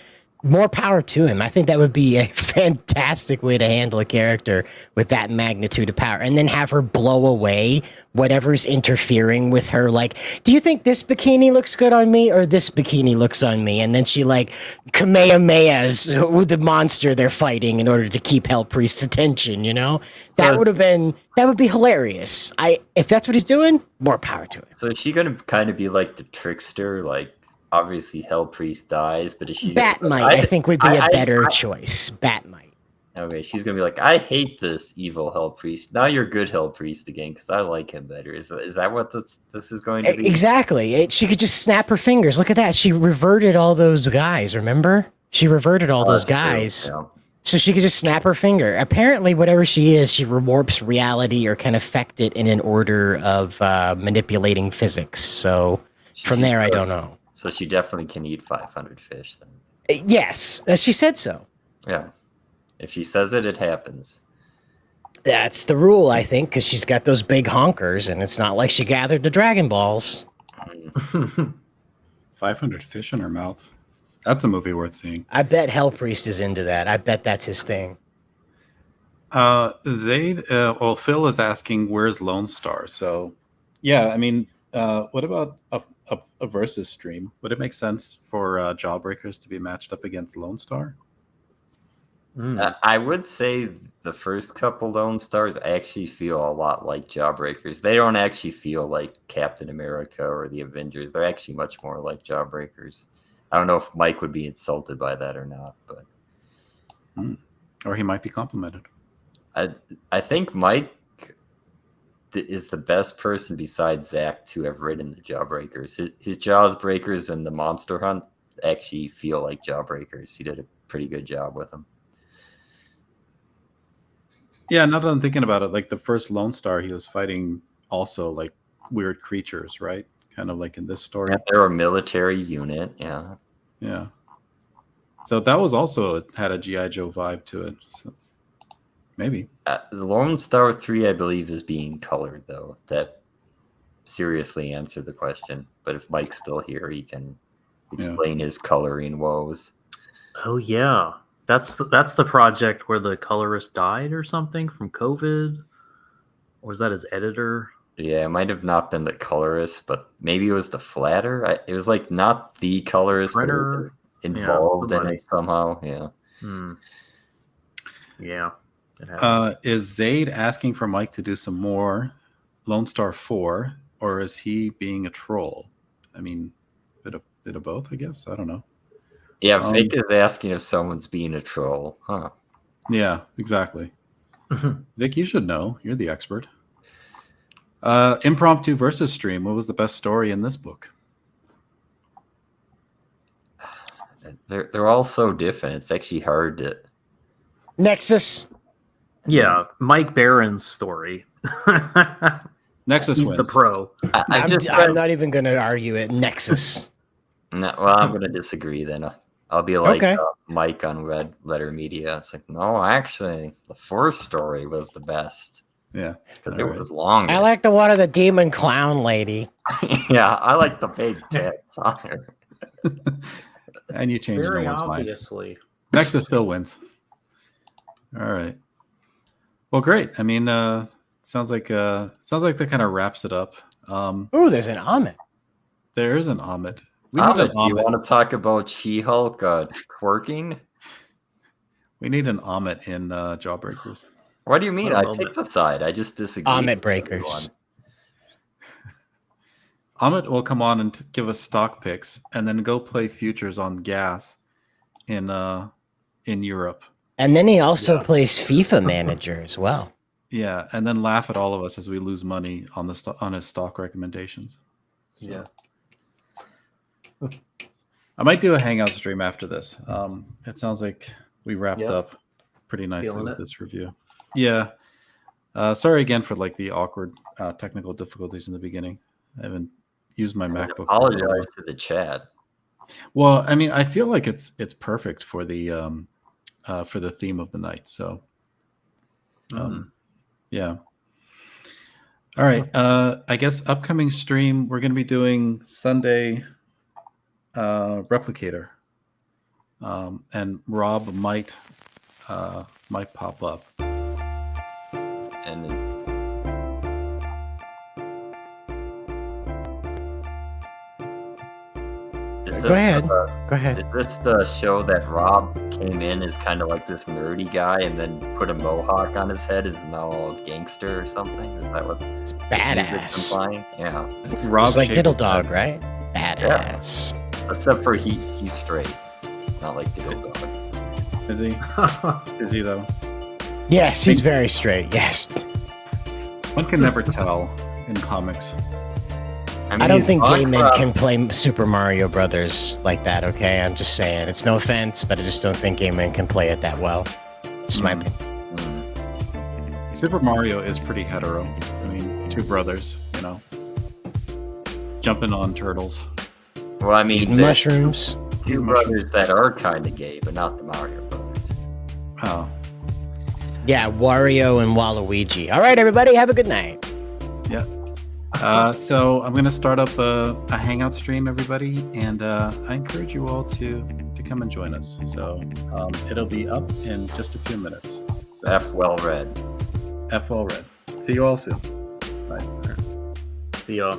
more power to him. I think that would be a fantastic way to handle a character with that magnitude of power, and then have her blow away whatever's interfering with her. Like, do you think this bikini looks good on me or this bikini looks on me? And then she like Kamehamehas the monster they're fighting in order to keep Hell Priest's attention. You know, that would be hilarious. If that's what he's doing, more power to him. So is she going to kind of be like the trickster? Like, obviously Hell Priest dies, but is she... Bat might, I think, would be a better choice. Bat might. Okay, she's going to be like, I hate this evil Hell Priest. Now you're good Hell Priest again, because I like him better. Is that what this is going to be? Exactly. She could just snap her fingers. Look at that. She reverted all those guys, remember? She reverted all those guys. Yeah. So she could just snap her finger. Apparently, whatever she is, she warps reality or can affect it in an order of manipulating physics. So from there, I don't know. So she definitely can eat 500 fish then. Yes, she said so. Yeah. If she says it, it happens. That's the rule, I think, because she's got those big honkers, and it's not like she gathered the Dragon Balls. 500 fish in her mouth. That's a movie worth seeing. I bet Hell Priest is into that. I bet that's his thing. Phil is asking, where's Lone Star? So, yeah, I mean, what about a versus stream? Would it make sense for Jawbreakers to be matched up against Lone Star? I would say the first couple Lone Stars actually feel a lot like Jawbreakers. They don't actually feel like Captain America or the Avengers. They're actually much more like Jawbreakers. I don't know if Mike would be insulted by that or not, but or he might be complimented. I think Mike is the best person besides Zach to have written the Jawbreakers. His Jawbreakers and the Monster Hunt actually feel like Jawbreakers. He did a pretty good job with them. Yeah, now that I'm thinking about it, like the first Lone Star, he was fighting also like weird creatures, right? Kind of like in this story. Yeah, they're a military unit, yeah. Yeah. So that was also had a G.I. Joe vibe to it. So maybe. The Lone Star 3, I believe, is being colored, though. That seriously answered the question. But if Mike's still here, he can explain his coloring woes. Oh yeah, that's the project where the colorist died or something from COVID, or was that his editor? Yeah, it might have not been the colorist, but maybe it was the flatter. It was like not the colorist, but it was involved in it somehow. Yeah. Yeah. Is Zayd asking for Mike to do some more Lone Star 4, or is he being a troll? I mean, bit of both, I guess. I don't know. Yeah, Vic is asking if someone's being a troll, huh? Yeah, exactly. Vic, you should know. You're the expert. Impromptu versus stream. What was the best story in this book? They're all so different. It's actually hard to... Nexus. Yeah, Mike Barron's story. Nexus He's wins. the pro. I'm not even going to argue it. Nexus. No, well, I'm going to disagree then. I'll be like Mike on Red Letter Media. It's like, no, actually, the first story was the best. Yeah. Because it was longer. I like the one of the demon clown lady. Yeah, I like the big tits on her. And you changed Very no one's obviously. mind. Nexus still wins. All right. Well, great. I mean, sounds like that kind of wraps it up. Ooh, there's an Amit. There is an Amit. Do you want to talk about She-Hulk twerking? We need an Amit in Jawbreakers. What do you mean? I picked the side. I just disagree. Amit breakers. Amit will come on and give us stock picks, and then go play futures on gas in Europe. And then he also plays FIFA manager as well. Yeah, and then laugh at all of us as we lose money on his stock recommendations. So. Yeah. I might do a hangout stream after this. It sounds like we wrapped up pretty nicely with this review. Yeah. Sorry again for like the awkward technical difficulties in the beginning. I haven't used my MacBook. Apologize to the chat. Well, I mean, I feel like it's perfect for the theme of the night. So, yeah. All right. I guess upcoming stream we're going to be doing Sunday Replicator, and Rob might pop up. And Go ahead. Go ahead. Is this the show that Rob came in as kind of like this nerdy guy and then put a mohawk on his head, is now all gangster or something? Is that what It's the badass. implying? Yeah. Rob It's like Schaefer- Diddle Dog, right? Badass. Except for he's straight. Not like Diddle Dog. Is he? Is he though? Yes, he's very straight. Yes. One can never tell in comics. mean, I don't he's think gay men Minecraft- can play Super Mario Brothers like that, okay? I'm just saying. It's no offense, but I just don't think gay men can play it that well. Just my opinion. Super Mario is pretty hetero. I mean, two brothers, jumping on turtles. Well, I mean, Eating there's mushrooms. two brothers that are kind of gay, but not the Mario brothers. Oh, Yeah, Wario and Waluigi. All right, everybody, have a good night. yeah. So I'm going to start up a Hangout stream, everybody, and I encourage you all to come and join us. So it'll be up in just a few minutes. So, F well read. F well read. See you all soon. Bye. See y'all.